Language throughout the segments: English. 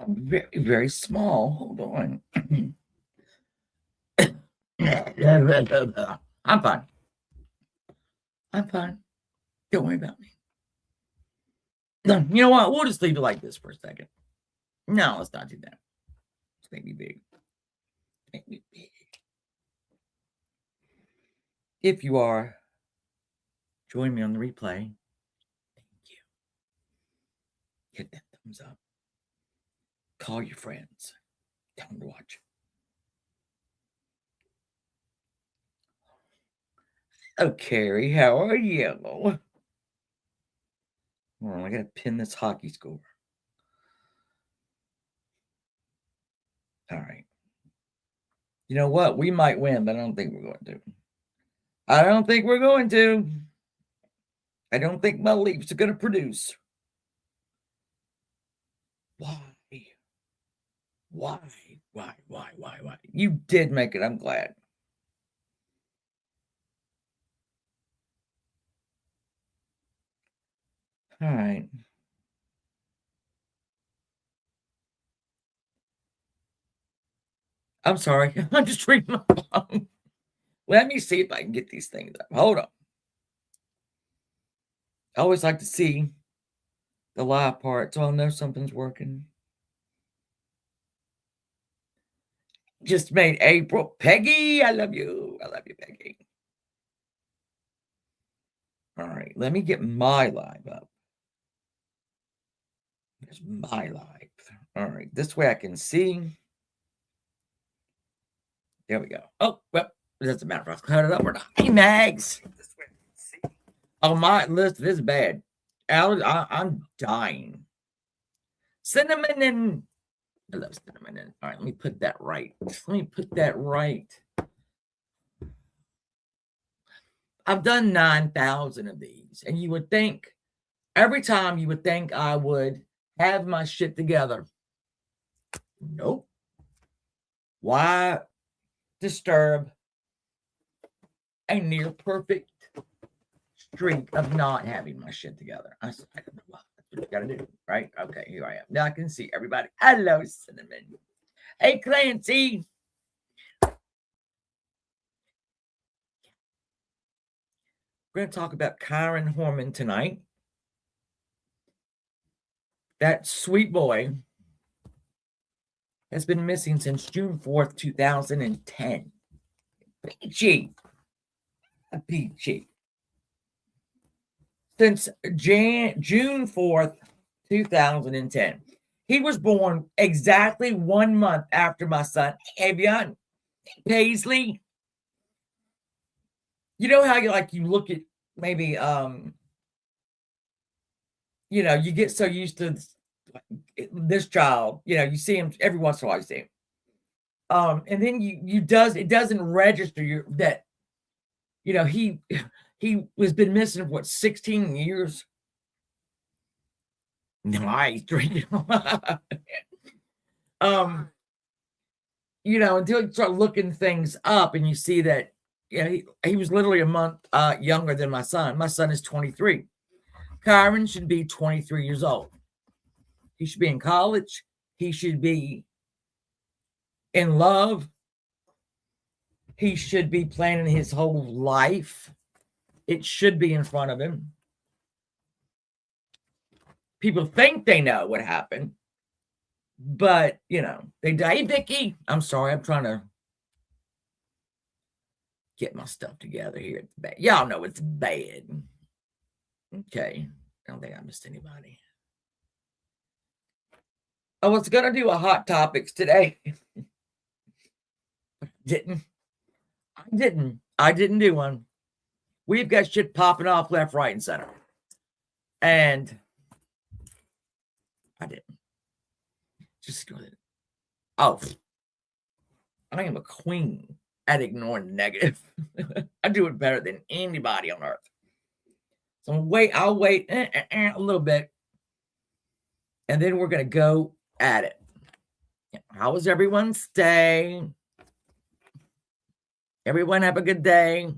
very, very small. Hold on. I'm fine. I'm fine. Don't worry about me. No, you know what? We'll just leave it like this for a second. No, let's not do that. Let's make me big. Make me big. If you are, join me on the replay. Thank you. Hit that thumbs up. Call your friends. Tell them to watch. Oh, Carrie, how are you? Hold on, I gotta pin this hockey score. All right. You know what? We might win, but I don't think we're going to. I don't think we're going to. I don't think my Leafs are going to produce. Why? Why? You did make it. I'm glad. All right. I'm sorry. I'm just reading my phone. Let me see if I can get these things up. Hold on. I always like to see the live part so I'll know something's working. Just made April. Peggy, I love you. I love you, Peggy. All right. Let me get my live up. There's my live. All right. This way I can see. There we go. Oh, well, it doesn't matter if I cut it up or not. Hey, Mags. Oh, my list is bad. I'm dying. Cinnamon and I love cinnamon. And all right, let me put that right. I've done 9,000 of these, and you would think every time you would think I would have my shit together. Nope. Why disturb a near perfect streak of not having my shit together? I don't know why. That's what you gotta do, right? Okay, here I am. Now I can see everybody. Hello, Cinnamon. Hey, Clancy. We're going to talk about Kyron Horman tonight. That sweet boy has been missing since June 4th, 2010. Peachy. Since June 4th, 2010. He was born exactly 1 month after my son, Avion Paisley. You know how you look at maybe, you get so used to this child, you see him every once in a while, you see him. And then it doesn't register that, he has been missing, 16 years? Nice. Until you start looking things up and you see that, he was literally a month younger than my son. My son is 23. Kyron should be 23 years old. He should be in college. He should be in love. He should be planning his whole life. It should be in front of him. People think they know what happened, but, they die. Hey, Vicky, I'm sorry. I'm trying to get my stuff together here. It's bad. Y'all know it's bad. Okay. I don't think I missed anybody. I was going to do a hot topics today. I didn't do one. We've got shit popping off left, right, and center. And I didn't. Just go ahead. Oh, I am a queen at ignoring the negative. I do it better than anybody on earth. So I'll wait a little bit. And then we're going to go at it. How was everyone's day? Everyone have a good day.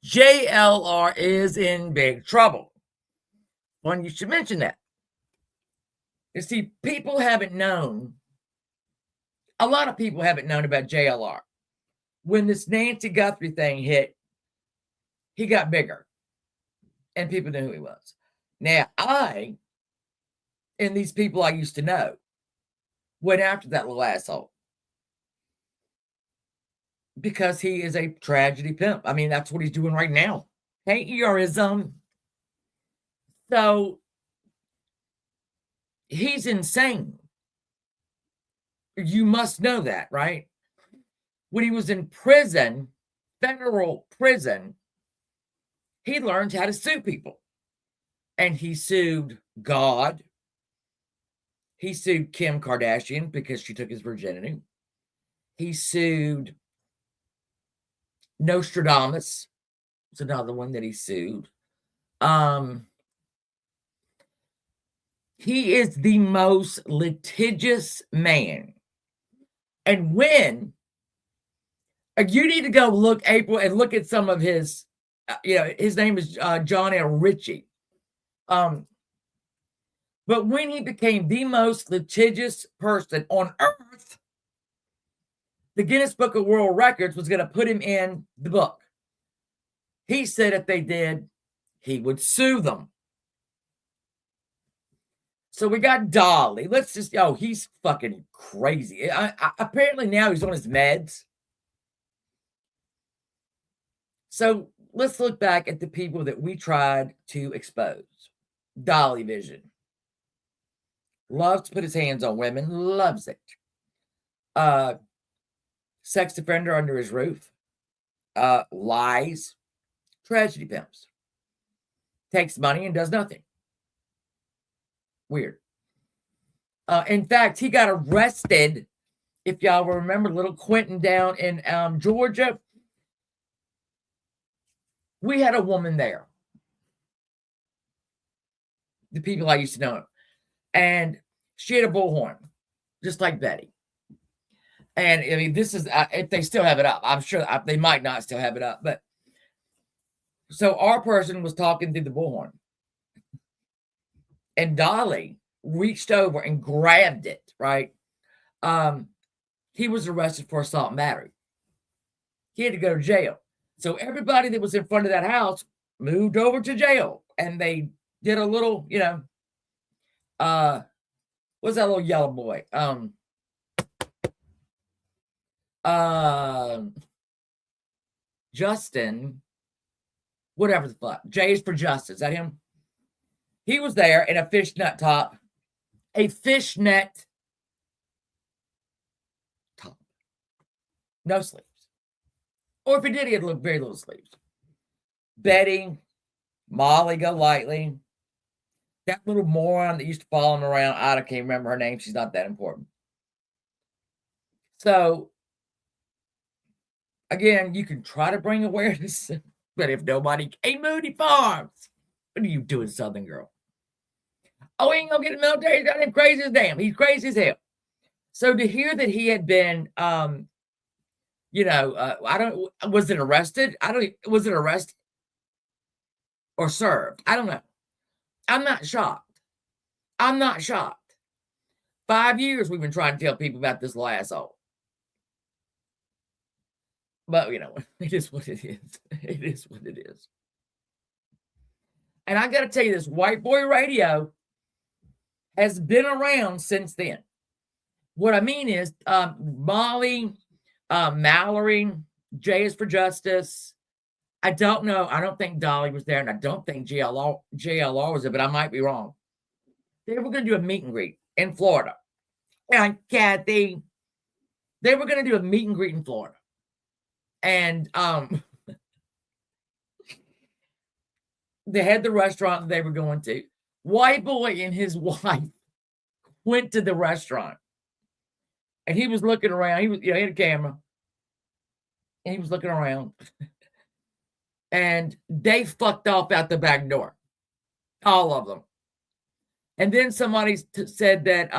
JLR is in big trouble. Well, you should mention that. You see, people haven't known, a lot of people haven't known about JLR. When this Nancy Guthrie thing hit, he got bigger and people knew who he was. Now, I, and these people I used to know, went after that little asshole because he is a tragedy pimp. I mean, that's what he's doing right now. Hey, so he's insane. You must know that, right? When he was in prison, federal prison, he learned how to sue people. And he sued God. He sued Kim Kardashian because she took his virginity. He sued Nostradamus. It's another one that he sued. He is the most litigious man. And when you need to go look, April, and look at some of his, his name is John L. Ritchie. But when he became the most litigious person on earth, the Guinness Book of World Records was going to put him in the book. He said if they did, he would sue them. So we got Dolly. Let's just, he's fucking crazy. Apparently now he's on his meds. So let's look back at the people that we tried to expose. Dolly Vision. Loves to put his hands on women. Loves it. Sex offender under his roof. Lies. Tragedy pimps. Takes money and does nothing. Weird. In fact, he got arrested. If y'all remember little Quentin down in Georgia, we had a woman there. The people I used to know. And she had a bullhorn, just like Betty. And I mean, this is, if they still have it up, I'm sure they might not still have it up. But so our person was talking through the bullhorn. And Dolly reached over and grabbed it, right? He was arrested for assault and battery. He had to go to jail. So everybody that was in front of that house moved over to jail. And they did a little, what's that little yellow boy? Justin, whatever the fuck. J is for Justice. Is that him? He was there in a fishnet top. A fishnet top. No sleeves. Or if he did, he had very little sleeves. Betty, Molly Golightly, that little moron that used to follow him around. I can't remember her name. She's not that important. So, again, you can try to bring awareness, but if nobody, hey, Moody Farms, what are you doing, Southern girl? Oh, he ain't gonna get in the military. He's got him crazy as damn. He's crazy as hell. So to hear that he had been, was it arrested? Was it arrested or served? I don't know. I'm not shocked. 5 years we've been trying to tell people about this little asshole. But, it is what it is. It is what it is. And I got to tell you this, white boy radio has been around since then. What I mean is Molly, Mallory, J is for Justice. I don't know. I don't think Dolly was there, and I don't think JLR was there, but I might be wrong. They were going to do a meet and greet in Florida. And Kathy, they were going to do a meet and greet in Florida. And they had the restaurant that they were going to. White boy and his wife went to the restaurant. And he was looking around. He had a camera. And he was looking around. And they fucked off out the back door. All of them. And then somebody said that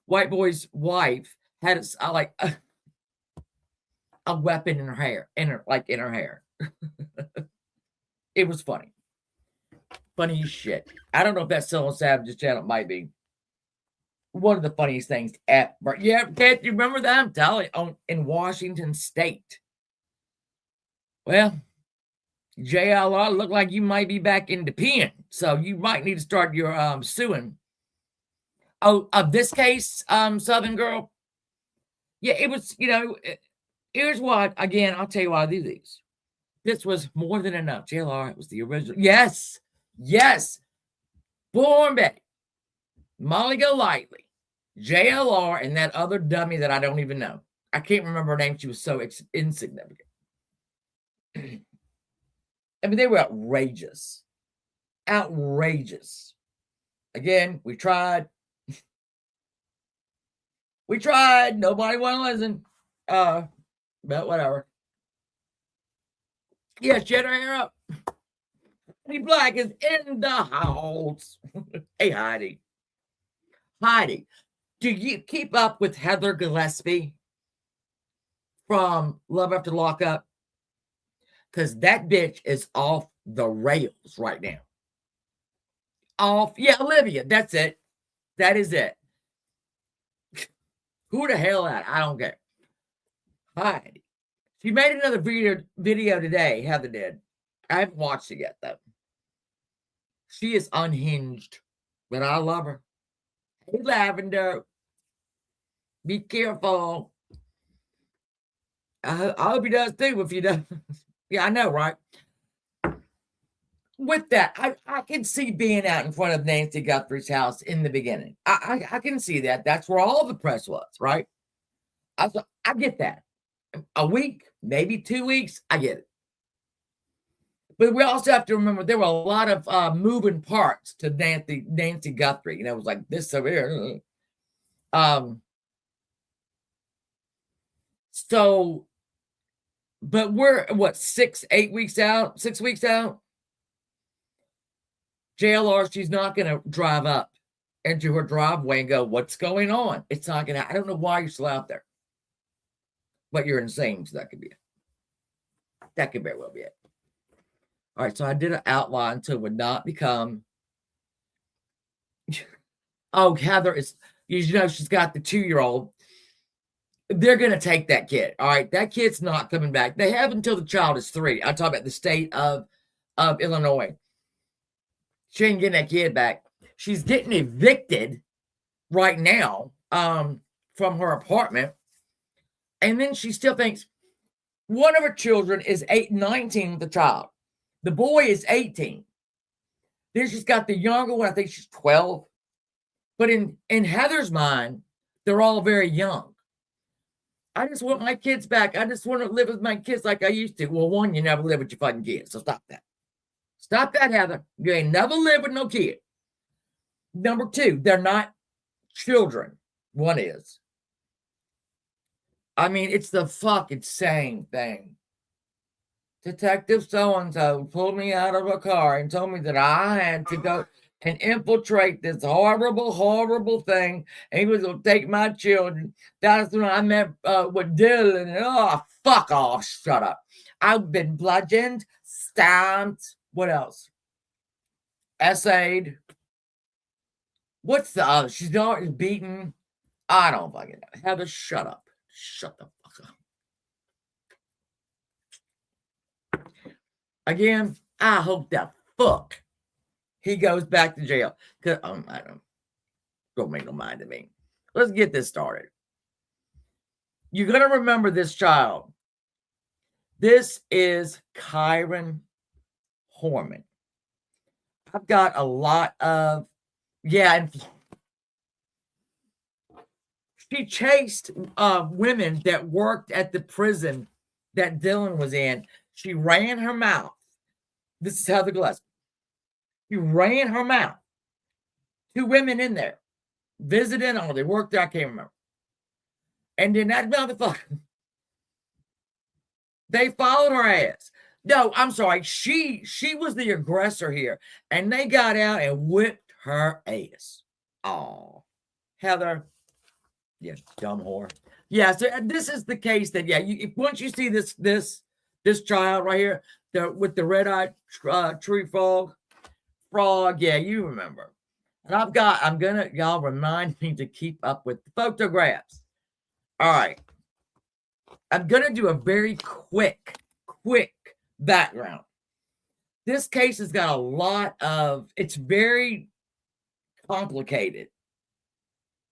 white boy's wife had a weapon in her hair. In her hair. It was funny. Funny as shit. I don't know if that's still on Savage's channel. It might be. one of the funniest things ever. Yeah, can't you remember that? I'm telling you, in Washington State. Well, JLR looked like you might be back in the pen, so you might need to start your suing. Oh, of this case, Southern Girl. Yeah, it was. Here's what. Again, I'll tell you why I do these. This was more than enough. JLR, it was the original. Yes, Born Betty, Molly Golightly, JLR, and that other dummy that I don't even know. I can't remember her name. She was so insignificant. I mean, they were outrageous. Outrageous. Again, we tried. Nobody wanted to listen. But whatever. Yeah, she had her hair up. Heidi Black is in the house. Hey, Heidi. Heidi, do you keep up with Heather Gillespie from Love After Lockup? Because that bitch is off the rails right now. Yeah, Olivia, that's it. That is it. Who the hell that? I don't care. Heidi. She made another video today, Heather did. I haven't watched it yet, though. She is unhinged, but I love her. Hey, Lavender. Be careful. I hope he does too, if you don't. Yeah, I know, right? With that, I can see being out in front of Nancy Guthrie's house in the beginning. I can see that. That's where all the press was, right? I get that. A week, maybe 2 weeks, I get it. But we also have to remember there were a lot of moving parts to Nancy Guthrie. It was like this over here. So, but we're what, 6 weeks out? JLR, she's not going to drive up into her driveway and go, what's going on? It's not going to, I don't know why you're still out there. But you're insane, so that could be it. That could very well be it. All right, so I did an outline so it would not become. Oh, Heather is, she's got the 2-year-old. They're going to take that kid. All right, that kid's not coming back. They have until the child is 3. I'm talking about the state of Illinois. She ain't getting that kid back. She's getting evicted right now from her apartment. And then she still thinks one of her children is 19 with the child. The boy is 18. Then she's got the younger one. I think she's 12. But in Heather's mind, they're all very young. I just want my kids back. I just want to live with my kids like I used to. Well, one, you never live with your fucking kids. So stop that. Stop that, Heather. You ain't never lived with no kid. Number 2, they're not children. One is. I mean, it's the fucking same thing. Detective so-and-so pulled me out of a car and told me that I had to go and infiltrate this horrible, horrible thing. And he was going to take my children. That's when I met with Dylan. Oh, fuck off. Shut up. I've been bludgeoned, stabbed. What else? Essayed. What's the other? She's not beaten. I don't fucking know. Heather, shut up. Shut the fuck up. Again, I hope that fuck he goes back to jail. Cause I don't make no mind to me. Let's get this started. You're gonna remember this child. This is Kyron Horman. I've got a lot of and she chased women that worked at the prison that Dylan was in. She ran her mouth. This is Heather Gillespie. She ran her mouth. 2 women in there. Visiting, or they worked there, I can't remember. And then that motherfucker, they followed her ass. No, I'm sorry. She was the aggressor here. And they got out and whipped her ass. Oh, Heather. Yeah, dumb whore. Yeah, so this is the case that, once you see this child right here, with the red-eyed tree frog, you remember. And y'all remind me to keep up with the photographs. All right. I'm gonna do a very quick background. This case has got a lot of, it's very complicated.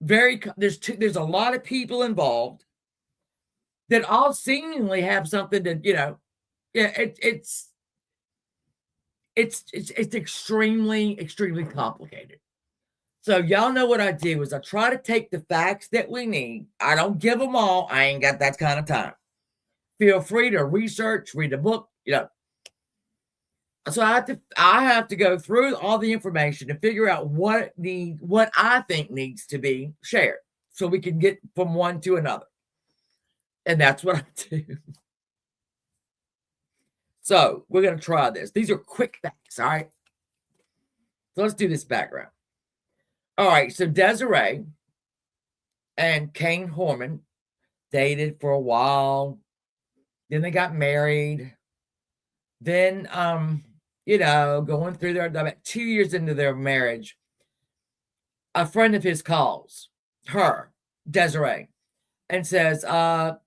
There's a lot of people involved that all seemingly have something to, it's extremely complicated. So y'all know what I do is I try to take the facts that we need. I don't give them all. I ain't got that kind of time. Feel free to research, read a book, So I have to go through all the information and figure out what I think needs to be shared so we can get from one to another. And that's what I do. So we're going to try this. These are quick facts, all right? So let's do this background. All right, so Desiree and Kyron Horman dated for a while. Then they got married. Then, going through about 2 years into their marriage, a friend of his calls her, Desiree, and says, Kyron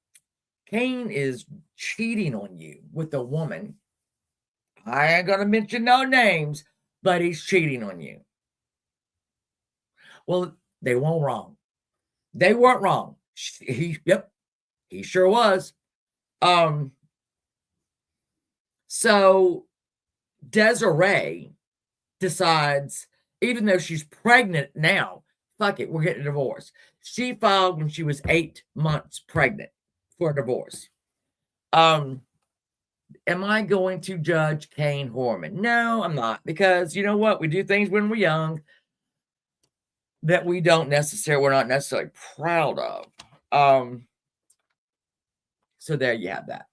is cheating on you with a woman. I ain't going to mention no names, but he's cheating on you. Well, they weren't wrong. They weren't wrong. He sure was. So Desiree decides, even though she's pregnant now, fuck it, we're getting a divorce. She filed when she was 8 months pregnant for a divorce. Am I going to judge Kyron Horman? No, I'm not, because you know what? We do things when we're young that we're not necessarily proud of. So there you have that.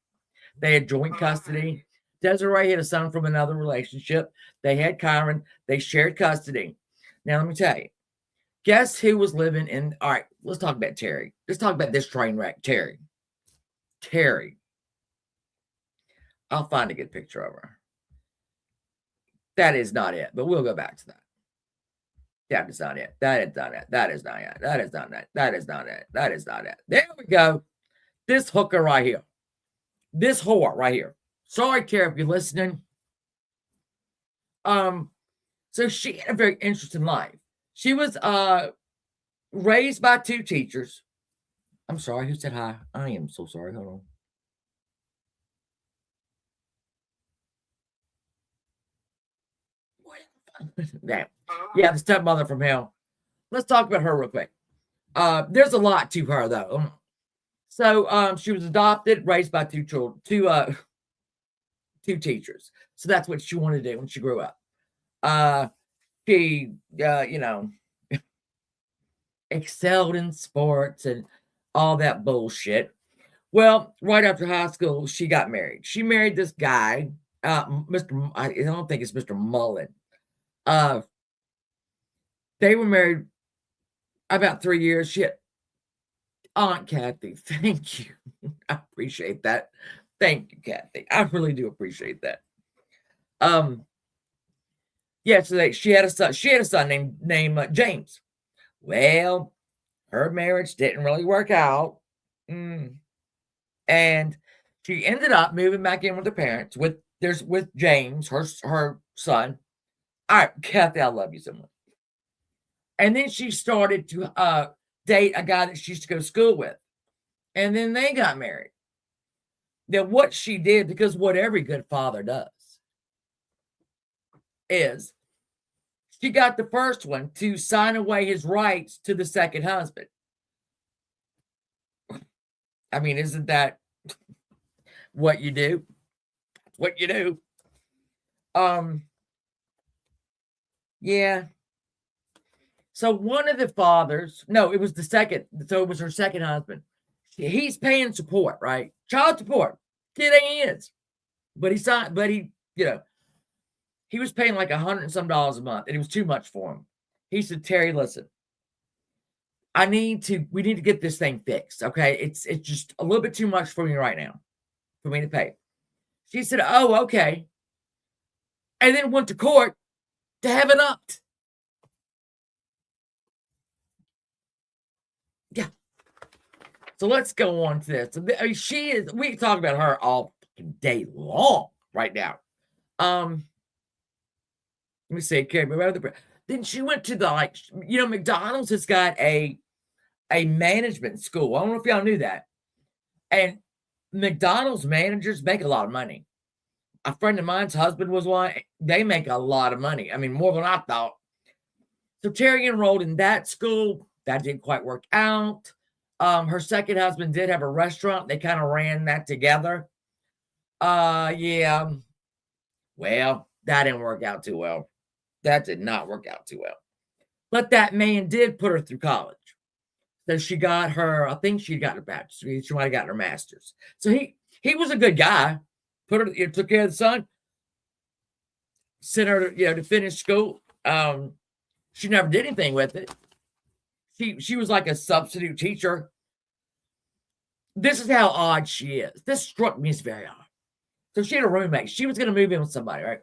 They had joint custody. Desiree had a son from another relationship. They had Kyron. They shared custody. Now, let me tell you, guess who was living in, all right, let's talk about Terry. Let's talk about this train wreck, Terry. I'll find a good picture of her. That is not it, but we'll go back to that. That is not it. That is not it. That is not it. That is not it. That is not it. That is not it. There we go. This hooker right here. This whore right here. Sorry, Kara, if you're listening. So she had a very interesting life. She was raised by 2 teachers. I'm sorry, who said hi? I am so sorry. Hold on. Yeah, the stepmother from hell. Let's talk about her real quick. There's a lot to her, though. So she was adopted, raised by 2 children, 2 teachers. So that's what she wanted to do when she grew up. She, excelled in sports and all that bullshit. Well, right after high school, she got married. She married this guy, I don't think it's Mr. Mullen. They were married about 3 years. Shit. Aunt Kathy, thank you. I appreciate that. Thank you, Kathy. I really do appreciate that. Yeah, so she had a son. She had a son named James. Well, her marriage didn't really work out. And she ended up moving back in with her parents with James, her son. All right, Kathy, I love you so much. And then she started to date a guy that she used to go to school with. And then they got married. Now, what she did, because what every good father does, is she got the first one to sign away his rights to the second husband. I mean, isn't that what you do? What you do? Yeah. So one of the fathers, no, it was the second. So it was her second husband. He's paying support, right? Child support. Kid ain't his. But he was paying like $100 and some a month, and it was too much for him. He said, Terry, listen, we need to get this thing fixed. Okay. It's just a little bit too much for me right now for me to pay. She said, oh, okay. And then went to court to have it upped. So let's go on to this. I mean, she is, we can talk about her all day long right now. Let me see. Okay, then she went to the McDonald's has got a management school. I don't know if y'all knew that. And McDonald's managers make a lot of money. A friend of mine's husband was one. They make a lot of money. I mean, more than I thought. So Terry enrolled in that school. That didn't quite work out. Her second husband did have a restaurant. They kind of ran that together. Yeah. Well, that didn't work out too well. That did not work out too well. But that man did put her through college. So she got her, I think she got her bachelor's. She might have got her master's. So he was a good guy. Put her, took care of the son. Sent her, to finish school. She never did anything with it. She was like a substitute teacher. This is how odd she is. This struck me as very odd. So she had a roommate. She was going to move in with somebody, right?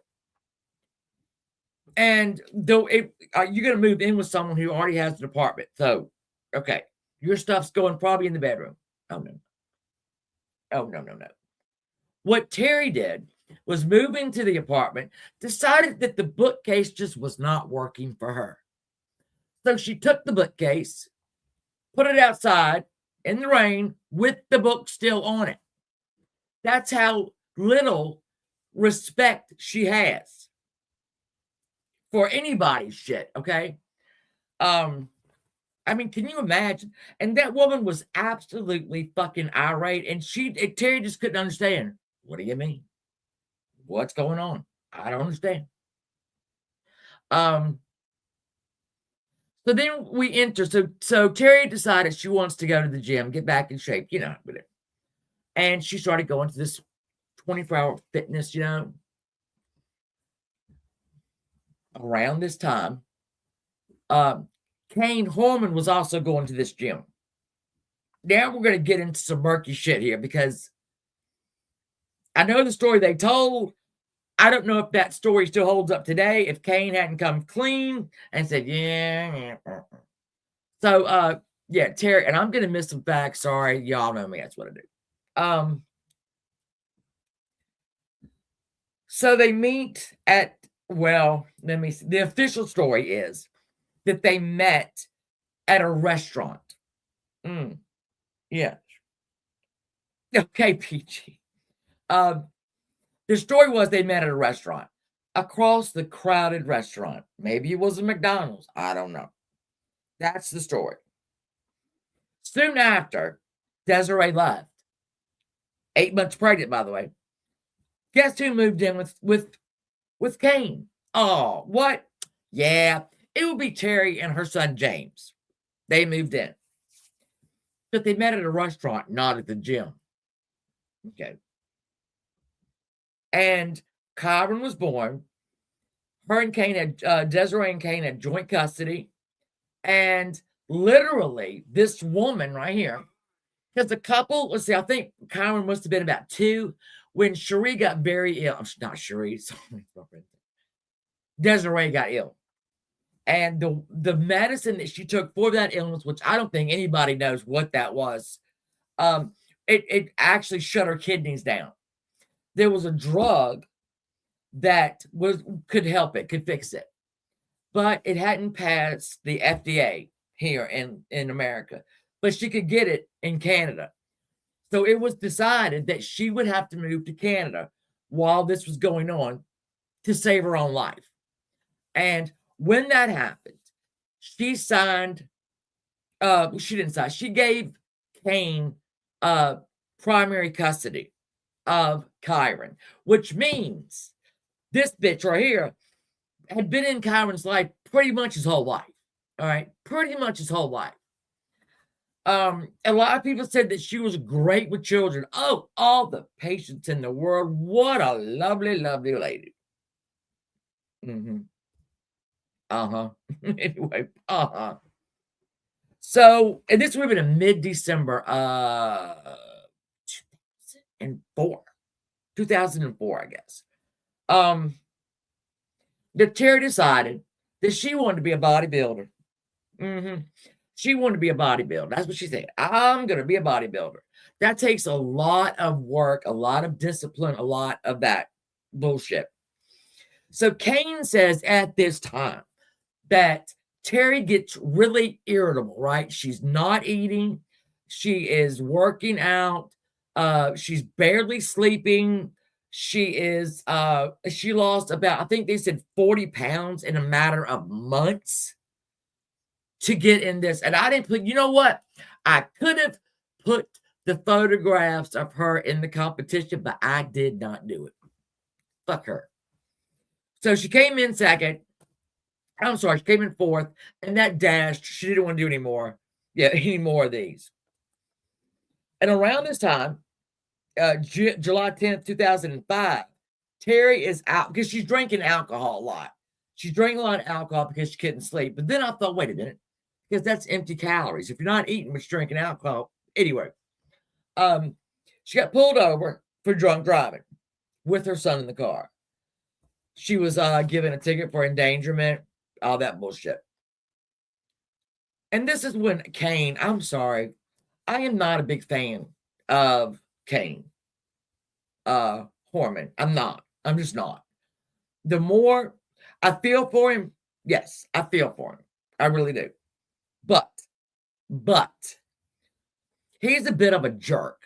And though you're going to move in with someone who already has an apartment. So, okay, your stuff's going probably in the bedroom. Oh, no. Oh, no. What Terry did was move into the apartment, decided that the bookcase just was not working for her. So she took the bookcase, put it outside in the rain with the book still on it. That's how little respect she has for anybody's shit, okay? I mean, can you imagine? And that woman was absolutely fucking irate, and Terry just couldn't understand. What do you mean? What's going on? I don't understand. So then we enter. So Terry decided she wants to go to the gym, get back in shape, with it. And she started going to this 24-hour fitness, Around this time, Kyron Horman was also going to this gym. Now we're going to get into some murky shit here because I know the story they told. I don't know if that story still holds up today, if Kyron hadn't come clean and said, yeah. So, Terry, and I'm going to miss some facts. Sorry, y'all know me. That's what I do. So they meet at, let me see. The official story is that they met at a restaurant. Yeah. Okay, PG. The story was they met at a restaurant across the crowded restaurant. Maybe it was a McDonald's. I don't know. That's the story. Soon after, Desiree left. 8 months pregnant, by the way. Guess who moved in with Kyron? Oh, what? Yeah, it would be Terry and her son James. They moved in. But they met at a restaurant, not at the gym. Okay. And Kyron was born. Her and Kyron had, Desiree and Kyron had joint custody. And literally, this woman right here, because the couple, let's see, I think Kyron must have been about 2 when Cherie got very ill. Not Cherie, sorry. Desiree got ill. And the medicine that she took for that illness, which I don't think anybody knows what that was, it actually shut her kidneys down. There was a drug that could help it, could fix it. But it hadn't passed the FDA here in America. But she could get it in Canada. So it was decided that she would have to move to Canada while this was going on to save her own life. And when that happened, she signed, she didn't sign, she gave Kyron primary custody of Kyron, which means this bitch right here had been in Kyron's life pretty much his whole life. All right, pretty much his whole life. A lot of people said that she was great with children. Oh, all the patience in the world. What a lovely, lovely lady. Anyway, So, and this would have been in mid-December 2004, I guess. The Terry decided that she wanted to be a bodybuilder. She wanted to be a bodybuilder. That's what she said. I'm going to be a bodybuilder. That takes a lot of work, a lot of discipline, a lot of that bullshit. So Kane says at this time that Terry gets really irritable, right? She's not eating. She is working out. She's barely sleeping. She lost about, I think they said 40 pounds in a matter of months to get in this. And I didn't put, you know what? I could have put the photographs of her in the competition, but I did not do it. Fuck her. So she came in second. I'm sorry, she came in fourth, and that dashed. She didn't want to do any more of these. And around this time, July 10th, 2005, Terry is out because she's drinking alcohol a lot. She's drinking a lot of alcohol because she couldn't sleep. But then I thought, wait a minute, because that's empty calories. If you're not eating, but you're drinking alcohol. Anyway, she got pulled over for drunk driving with her son in the car. She was given a ticket for endangerment, all that bullshit. And this is when Kane, I'm sorry, I am not a big fan of Kane Horman. I'm just not. The more I feel for him, yes, I feel for him. I really do. But he's a bit of a jerk.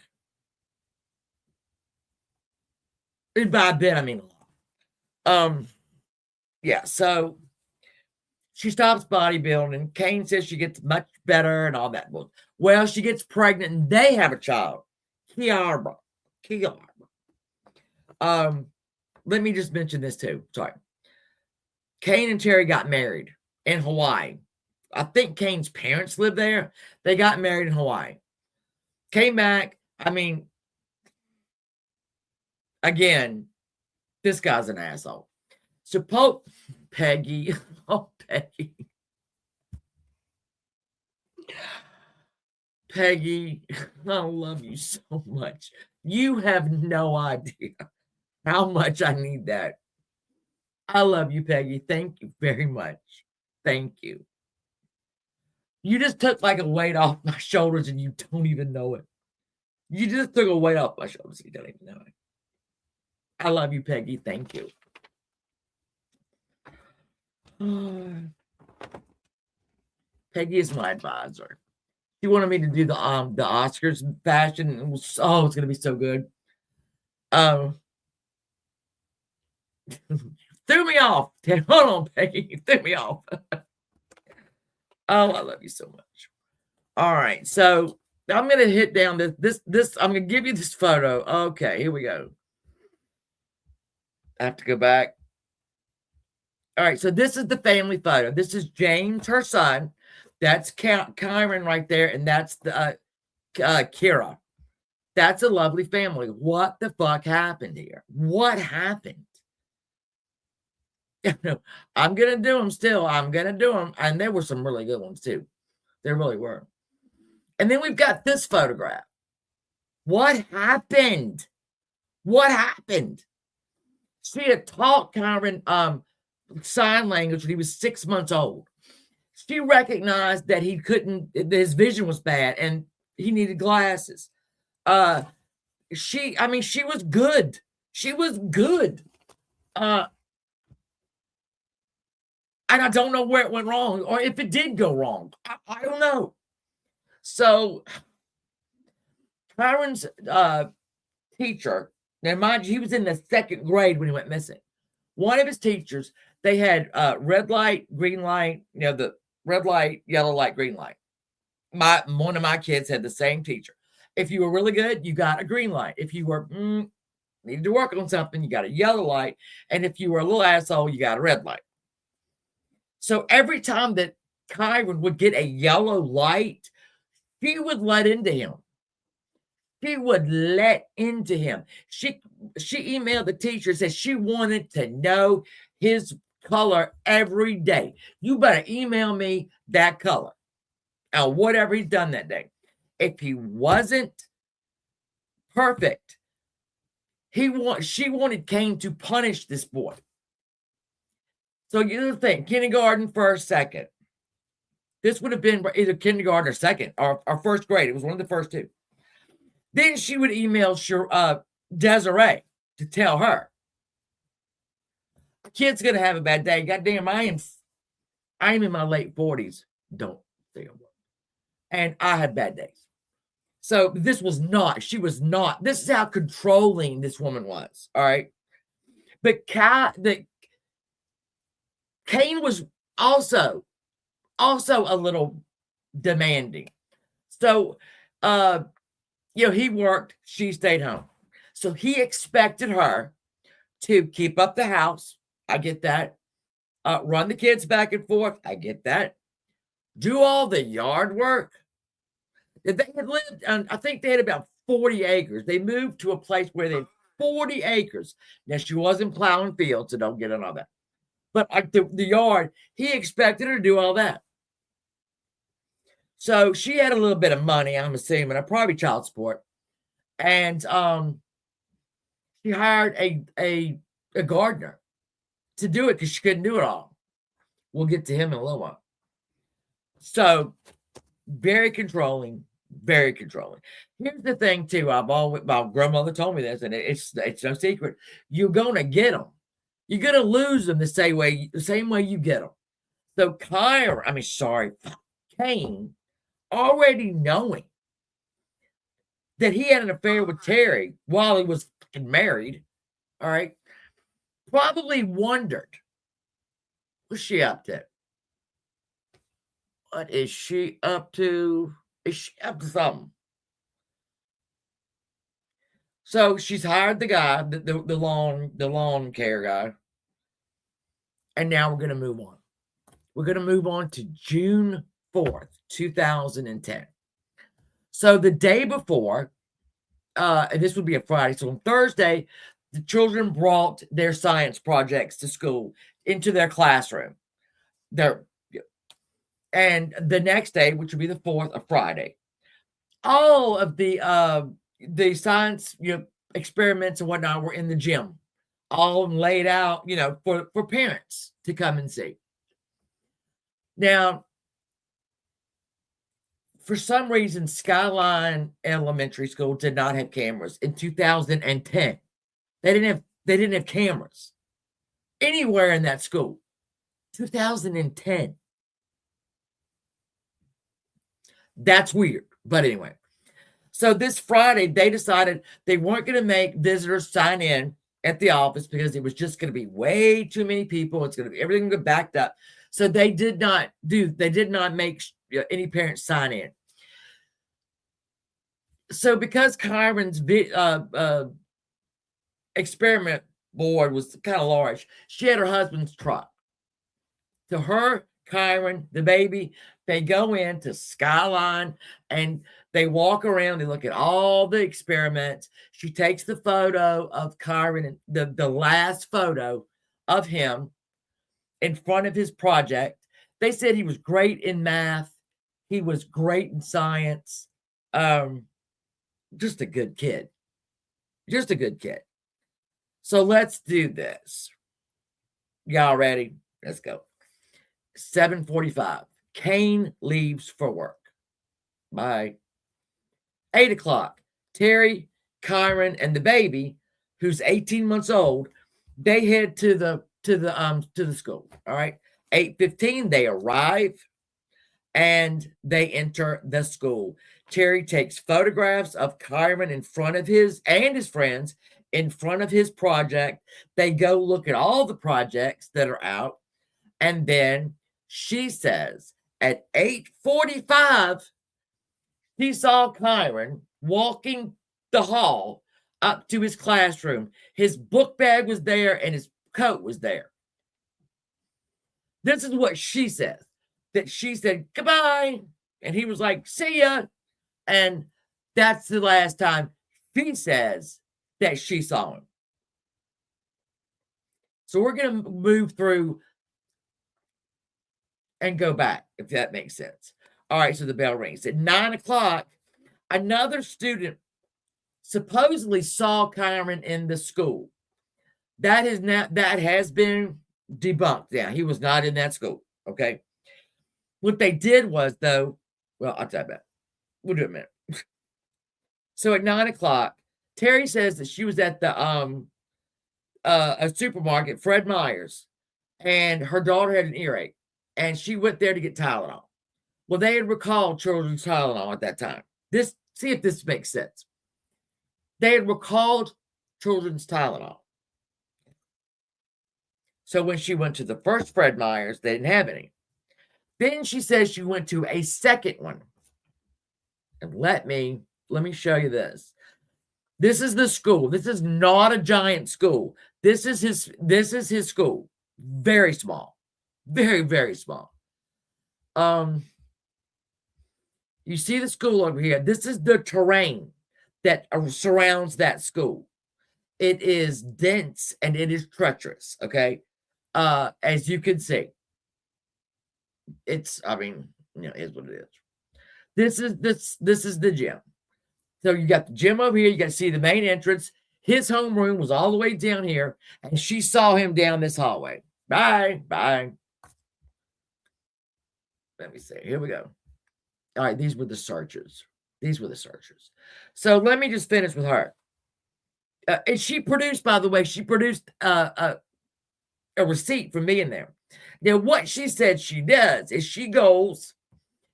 And by a bit, I mean a lot. Yeah, so she stops bodybuilding. Kane says she gets much better and all that. Well, she gets pregnant and they have a child. Kyron. Let me just mention this too. Sorry. Kane and Terry got married in Hawaii. I think Kane's parents lived there. They got married in Hawaii. Came back. I mean, again, this guy's an asshole. So Peggy. Oh, Peggy. Peggy, I love you so much. You have no idea how much I need that. I love you, Peggy. Thank you very much. Thank you. You just took like a weight off my shoulders and you don't even know it. You just took a weight off my shoulders and you don't even know it. I love you, Peggy. Thank you. Peggy is my advisor. She wanted me to do the Oscars fashion. It's going to be so good. Threw me off. Hold on, Peggy. You threw me off. Oh, I love you so much. All right, so I'm going to hit down this. I'm going to give you this photo. Okay, here we go. I have to go back. All right, so this is the family photo. This is James, her son. That's Kyron right there, and that's the Kira. That's a lovely family. What the fuck happened here? What happened? I'm going to do them still. I'm going to do them. And there were some really good ones, too. There really were. And then we've got this photograph. What happened? What happened? She had taught Kyron sign language when he was 6 months old. She recognized that his vision was bad and he needed glasses. She was good. She was good. And I don't know where it went wrong or if it did go wrong. I don't know. So Kyron's teacher, now mind you, he was in the second grade when he went missing. One of his teachers, they had red light, green light, the red light, yellow light, green light. One of my kids had the same teacher. If you were really good, you got a green light. If you were needed to work on something, you got a yellow light. And if you were a little asshole, you got a red light. So every time that Kyron would get a yellow light, she would let into him. She would let into him. She emailed the teacher, said she wanted to know his color every day. You better email me that color or whatever he's done that day. If he wasn't perfect, she wanted Kane to punish this boy. So you think kindergarten, first, second. This would have been either kindergarten or second or first grade. It was one of the first two. Then she would email Desiree to tell her, kid's going to have a bad day. Goddamn, I am in my late 40s. Don't say a word. And I had bad days. So this is how controlling this woman was. All right. But Kane was also a little demanding. So, he worked, she stayed home. So he expected her to keep up the house. I get that. Run the kids back and forth. I get that. Do all the yard work. They had lived, I think they had about 40 acres. They moved to a place where they had 40 acres. Now, she wasn't plowing fields, so don't get on all that. But the yard, he expected her to do all that. So she had a little bit of money, I'm assuming, probably child support. And she hired a gardener to do it because she couldn't do it all. We'll get to him in a little while. So very controlling, very controlling. Here's the thing, too. My grandmother told me this, and it's no secret. You're gonna get them. You're gonna lose them the same way you get them. So Kane, already knowing that he had an affair with Terry while he was fucking married, all right, probably wondered, what's she up to? What is she up to? Is she up to something? So she's hired the guy, the lawn care guy. And now we're going to move on. We're going to move on to June 4th, 2010. So the day before, and this would be a Friday. So on Thursday, the children brought their science projects to school into their classroom. And the next day, which would be the 4th, a Friday, all of the science experiments and whatnot were in the gym, all laid out, for parents to come and see. Now, for some reason, Skyline Elementary School did not have cameras in 2010. They didn't have cameras anywhere in that school. 2010. That's weird. But anyway, so this Friday, they decided they weren't going to make visitors sign in at the office because it was just going to be way too many people. It's going to be everything going to be backed up. So they did not make any parents sign in. So because Kyron's experiment board was kind of large, she had her husband's truck. So her, Kyron, the baby, they go into Skyline and they walk around. They look at all the experiments. She takes the photo of Kyron, the last photo of him in front of his project. They said he was great in math. He was great in science. Just a good kid. Just a good kid. So let's do this. Y'all ready? Let's go. 7:45. Kane leaves for work. Bye. 8 o'clock. Terry, Kyron, and the baby, who's 18 months old, they head to the school. All right. 8:15, they arrive and they enter the school. Terry takes photographs of Kyron in front of his and his friends in front of his project. They go look at all the projects that are out. And then she says at 8:45, she saw Kyron walking the hall up to his classroom. His book bag was there and his coat was there. This is what she says. That she said, goodbye. And he was like, see ya. And that's the last time she says that she saw him. So we're going to move through and go back, if that makes sense. All right, so the bell rings. At 9 o'clock, another student supposedly saw Kyron in the school. That has been debunked. Yeah, he was not in that school. Okay. What they did was, though, well, I'll tell you about it. We'll do it in a minute. So at 9 o'clock, Terry says that she was at the a supermarket, Fred Meyer's, and her daughter had an earache, and she went there to get Tylenol. Well, they had recalled children's Tylenol at that time. See if this makes sense. They had recalled children's Tylenol. So when she went to the first Fred Meyer's, they didn't have any. Then she says she went to a second one. And let me show you this. This is the school. This is not a giant school. This is his school. Very small. Very, very small. You see the school over here. This is the terrain that surrounds that school. It is dense and it is treacherous, okay? As you can see. It's, I mean, is what it is. This is the gym. So you got the gym over here. You got to see the main entrance. His homeroom was all the way down here, and she saw him down this hallway. Bye. Let me see. Here we go. All right, these were the searchers. So let me just finish with her. And she produced, by the way, a receipt for me in there. Now, what she said she does is she goes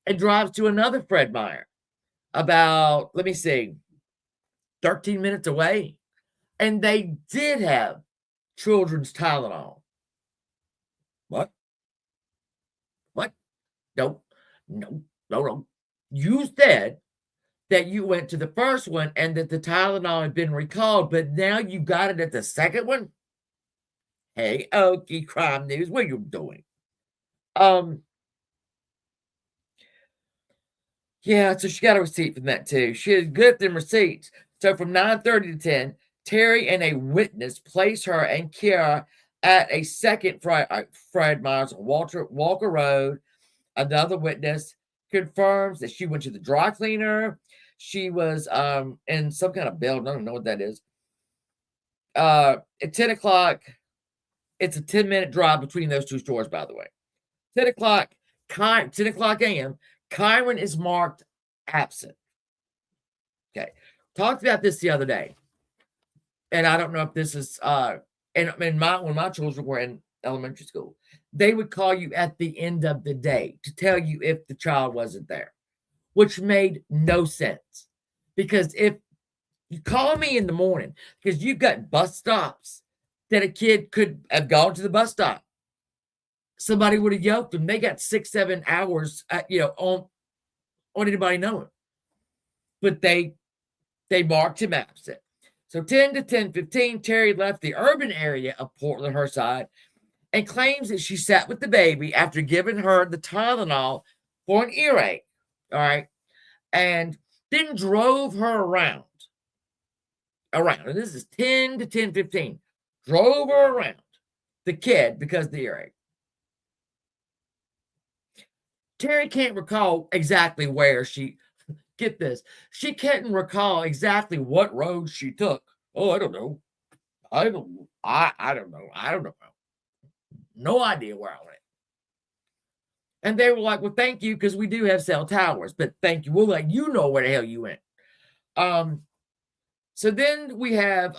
and drives to another Fred Meyer about, 13 minutes away. And they did have children's Tylenol. What? No. You said that you went to the first one and that the Tylenol had been recalled, but now you got it at the second one? Hey, okay, crime news, what are you doing? Yeah, so she got a receipt from that too. She is good at them receipts. So from 9:30 to 10, Terry and a witness place her and Kiara at a second Fred Meyer's on Walker Road. Another witness confirms that she went to the dry cleaner. She was in some kind of building. I don't know what that is. At 10 o'clock, it's a 10-minute drive between those two stores, by the way. 10 o'clock a.m., Kyron is marked absent. Okay. Talked about this the other day. And I don't know if this is when my children were in elementary school, they would call you at the end of the day to tell you if the child wasn't there, which made no sense. Because if you call me in the morning because you've got bus stops that a kid could have gone to the bus stop, somebody would have yoked them. They got 6-7 hours, on anybody knowing. But they marked him absent. So 10 to 10:15, Terry left the urban area of Portland, her side, and claims that she sat with the baby after giving her the Tylenol for an earache. All right. And then drove her around. And this is 10 to 10:15. Drove her around the kid because of the earache. Terry can't recall exactly where get this. She can't recall exactly what road she took. Oh, I don't know. I don't know. No idea where I went. And they were like, well, thank you, because we do have cell towers, but thank you. We'll let you know where the hell you went. So then we have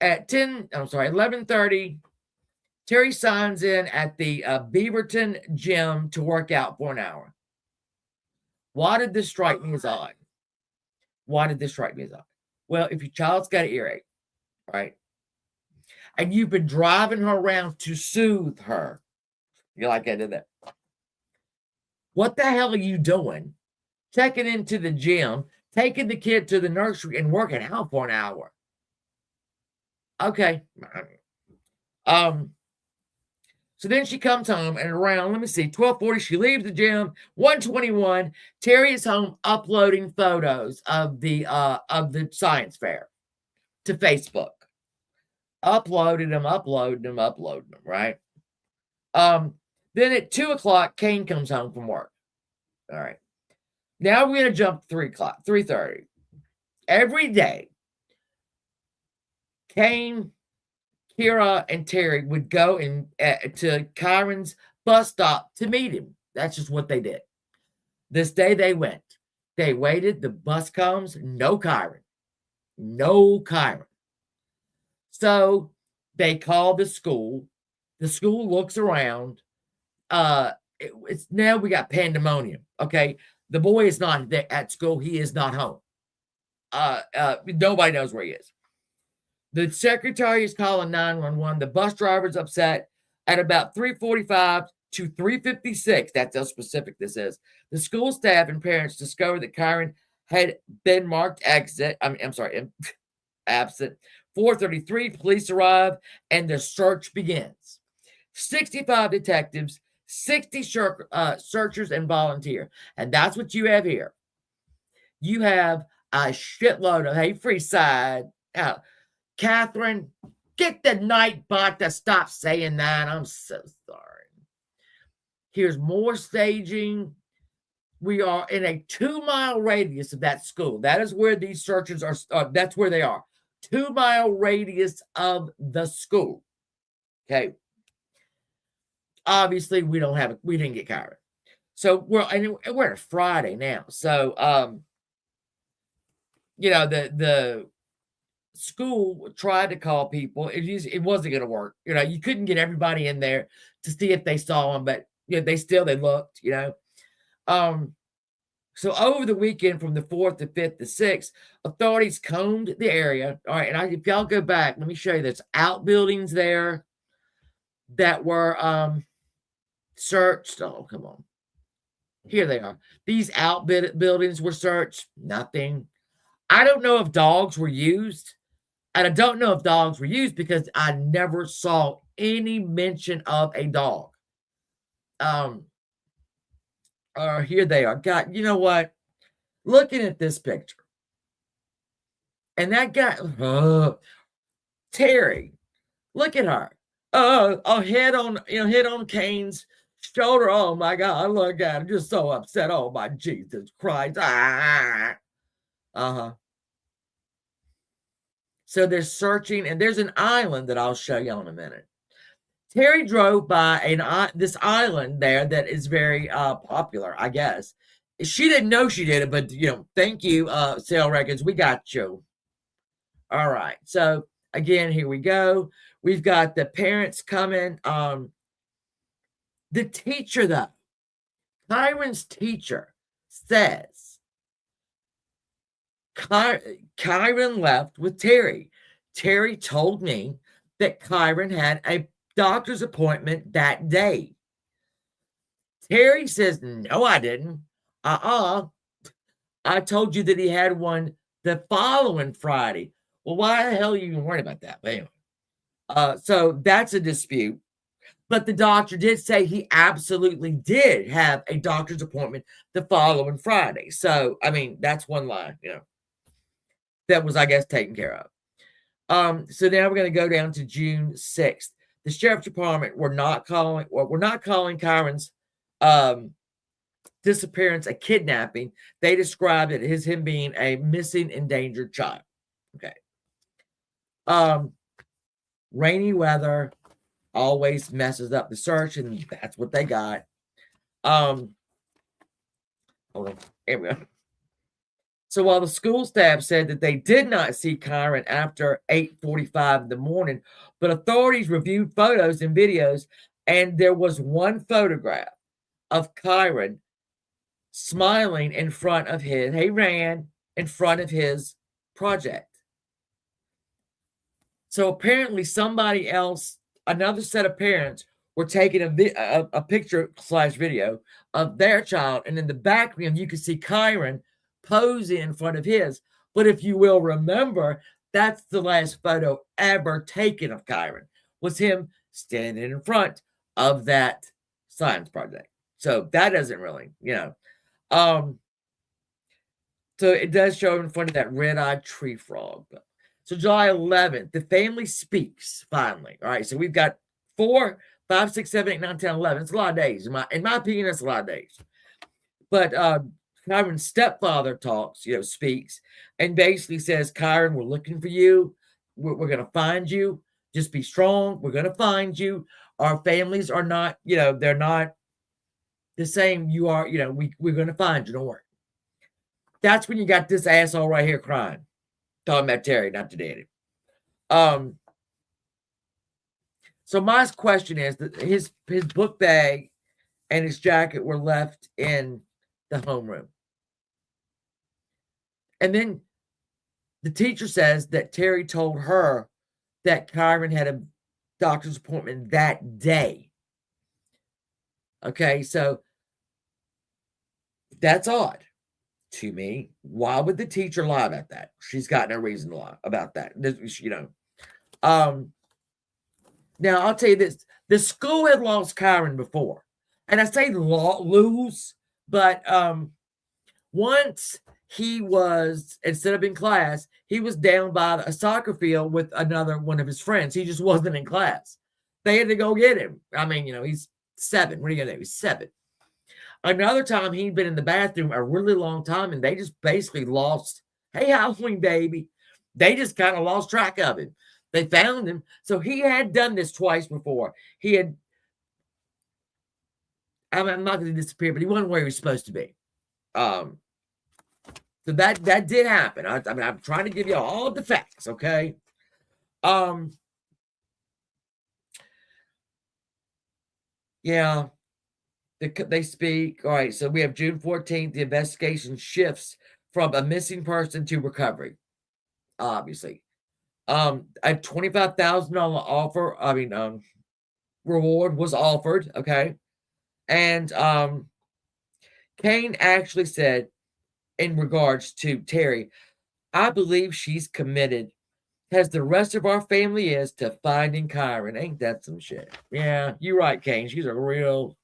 at 11:30, Terry signs in at the Beaverton gym to work out for an hour. Why did this strike me as odd? Well, if your child's got an earache, right, and you've been driving her around to soothe her, you're like, I did that. What the hell are you doing? Checking into the gym, taking the kid to the nursery, and working out for an hour. Okay. So then she comes home, and around, 12:40, she leaves the gym. 1:21, Terry is home uploading photos of the science fair to Facebook. Uploading them, right? Then at 2 o'clock, Kane comes home from work. All right. Now we're going to jump to 3 o'clock, 3:30. Every day, Kane, Kira, and Terry would go to Kyron's bus stop to meet him That's just what they did. This day they went. They waited. The bus comes. No Kyron. No Kyron. So they call the school. The school looks around. It's now we got pandemonium. Okay. The boy is not at school. He is not home. Nobody knows where he is. The secretary is calling 911. The bus driver's upset. At about 3:45 to 3:56, that's how specific this is, the school staff and parents discovered that Kyron had been marked absent. 4:33, police arrive, and the search begins. 65 detectives, 60 searchers, and volunteer. And that's what you have here. You have a shitload of, hey, free side. Catherine, get the night bot to stop saying that. I'm so sorry. Here's more staging. We are in a 2-mile radius of that school. That is where these searchers are. That's where they are. 2-mile radius of the school. Okay. Obviously, we didn't get Kyron. So we're at a Friday now. So, the school tried to call people. It wasn't going to work. You couldn't get everybody in there to see if they saw him, but they looked. So over the weekend, from the 4th to 5th to 6th, authorities combed the area. All right, and if y'all go back, let me show you. There's outbuildings there that were searched. Oh, come on. Here they are. These outbuildings were searched. Nothing. I don't know if dogs were used. And I don't know if dogs were used because I never saw any mention of a dog. Here they are. God, you know what? Looking at this picture. And that guy, Terry, look at her. A head on Kane's shoulder. Oh my God, look at her. Just so upset. Oh my Jesus Christ. So they're searching, and there's an island that I'll show you in a minute. Terry drove by this island there that is very popular, I guess. She didn't know she did it, but thank you, Sale Records. We got you. All right. So again, here we go. We've got the parents coming. The teacher, though, Kyron's teacher says Kyron left with Terry. Terry told me that Kyron had a doctor's appointment that day. Terry says, no, I didn't. I told you that he had one the following Friday. Well, why the hell are you even worried about that? But anyway, so that's a dispute. But the doctor did say he absolutely did have a doctor's appointment the following Friday. So, I mean, that's one line, that was, I guess, taken care of. So now we're going to go down to June 6th. The sheriff's department we're not calling Kyron's disappearance a kidnapping. They described it as him being a missing, endangered child. Okay. Rainy weather always messes up the search, and that's what they got. Hold on. Here we go. So while the school staff said that they did not see Kyron after 8:45 in the morning, but authorities reviewed photos and videos, and there was one photograph of Kyron smiling in front of his project. So apparently somebody else, another set of parents, were taking a picture / video of their child, and in the background you can see Kyron posing in front of his. But if you will remember, that's the last photo ever taken of Kyron, was him standing in front of that science project. So that doesn't really, so it does show in front of that red-eyed tree frog. So July 11th, the family speaks finally. All right, so we've got 4, 5, 6, 7, 8, 9, 10, 11. It's a lot of days. In my opinion, it's a lot of days. But Kyron's stepfather speaks, and basically says, Kyron, we're looking for you. We're going to find you. Just be strong. We're going to find you. Our families are not, they're not the same you are, we're going to find you, don't worry. That's when you got this asshole right here crying. Talking about Terry, not the daddy. So my question is that his book bag and his jacket were left in the homeroom. And then the teacher says that Terry told her that Kyron had a doctor's appointment that day. Okay, so that's odd to me. Why would the teacher lie about that? She's got no reason to lie about that. Now I'll tell you this: the school had lost Kyron before, and I say lose, but once he was, instead of in class, he was down by a soccer field with another one of his friends. He just wasn't in class. They had to go get him. I mean, he's 7. What are you gonna do? He's 7. Another time he'd been in the bathroom a really long time, and they just basically lost, hey, Halloween baby. They just kind of lost track of him. They found him. So he had done this twice before. I'm not going to disappear, but he wasn't where he was supposed to be. So that did happen. I mean, I'm trying to give you all of the facts, okay? Yeah. They speak. All right, so we have June 14th. The investigation shifts from a missing person to recovery, obviously. A $25,000 offer, reward was offered, okay? And Kane actually said, in regards to Terry, I believe she's committed, as the rest of our family is, to finding Kyron. Ain't that some shit? Yeah, you're right, Kane. She's a real,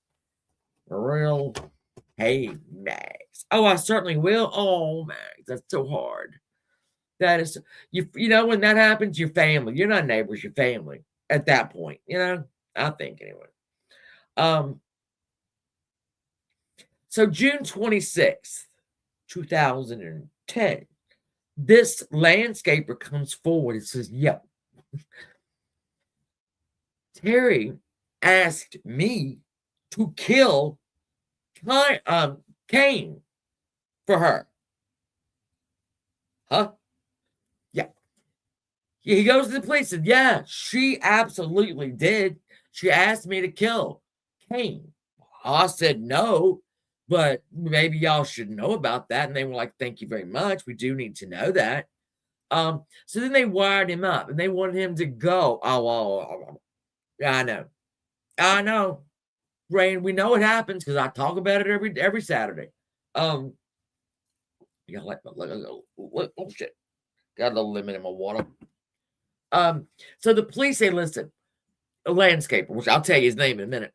hey, Max. Oh, I certainly will. Oh, Max, that's so hard. That is, when that happens, your family. You're not neighbors, your family at that point. I think anyway. So June 26th, 2010, this landscaper comes forward and says, "Yep, Terry asked me to kill Kane for her." Huh? Yeah. He goes to the police and said, yeah, she absolutely did. She asked me to kill Kane. I said no, but maybe y'all should know about that. And they were like, thank you very much. We do need to know that. So then they wired him up and they wanted him to go. Yeah, I know. Rain, we know it happens because I talk about it every Saturday. Oh shit. Got a little limit in my water. So the police say, listen, a landscaper, which I'll tell you his name in a minute.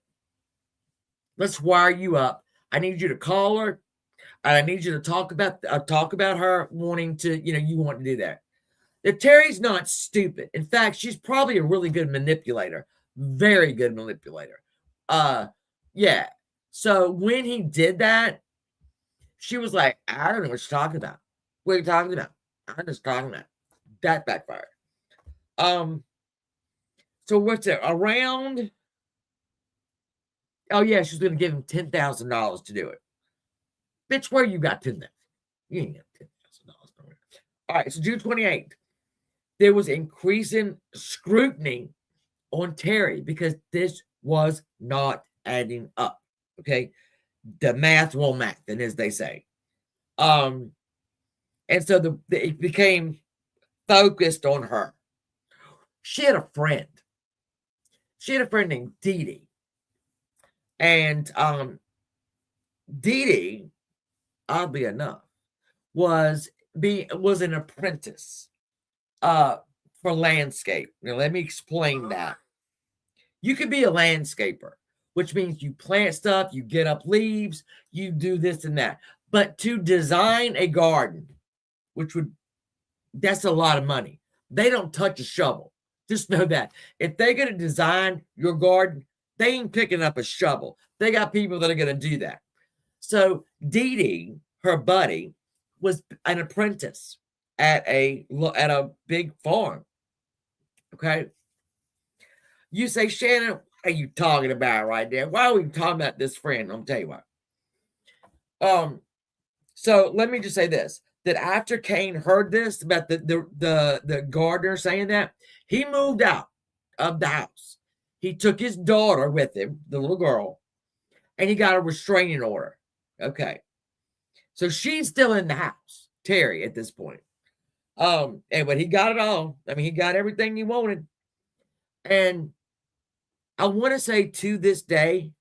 Let's wire you up. I need you to call her. And I need you to talk about her wanting to, you want to do that. Now, Terry's not stupid. In fact, she's probably a really good manipulator. Very good manipulator. Yeah. So when he did that, she was like, I don't know what you're talking about. What are you talking about? I'm just talking about. That backfired. So what's it around? Oh yeah, she's gonna give him $10,000 to do it. Bitch, where you got $10,000? You ain't got $10,000. All right, so June 28th, there was increasing scrutiny on Terry because this was not adding up. Okay, the math won't math, and as they say, and so it became focused on her. She had a friend. She had a friend named Dee Dee. And Dee Dee, oddly enough, was an apprentice for landscape. Now, let me explain that. You could be a landscaper, which means you plant stuff, you get up leaves, you do this and that. But to design a garden, that's a lot of money. They don't touch a shovel. Just know that. If they're going to design your garden, they ain't picking up a shovel. They got people that are going to do that. So Dee Dee, her buddy, was an apprentice at a big farm. Okay. You say, Shannon, are you talking about right there? Why are we talking about this friend? I'm tell you why. So let me just say this: that after Kane heard this about the gardener saying that, he moved out of the house. He took his daughter with him, the little girl, and he got a restraining order. Okay, so she's still in the house, Terry, at this point. But he got it all. I mean, he got everything he wanted, and I want to say to this day,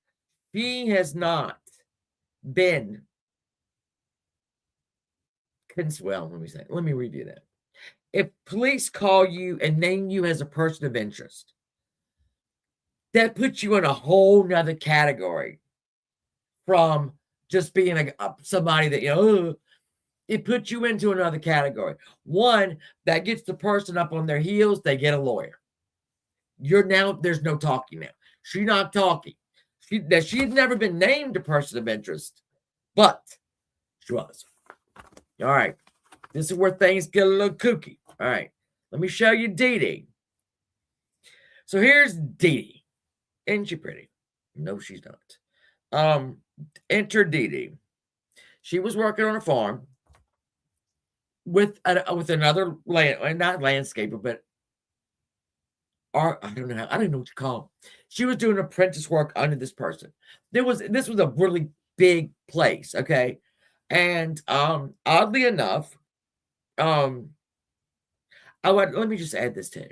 he has not been. Well, let me review that. If police call you and name you as a person of interest, that puts you in a whole nother category from just being somebody that, it puts you into another category. One, that gets the person up on their heels, they get a lawyer. There's no talking now. She's not talking. She had never been named a person of interest, but she was. All right. This is where things get a little kooky. All right. Let me show you Dee Dee. So here's Dee Dee. Isn't she pretty? No, she's not. Enter Dee Dee. She was working on a farm with another not landscaper, but I don't know what you call them. She was doing apprentice work under this person. This was a really big place, okay? And oddly enough, let me just add this too.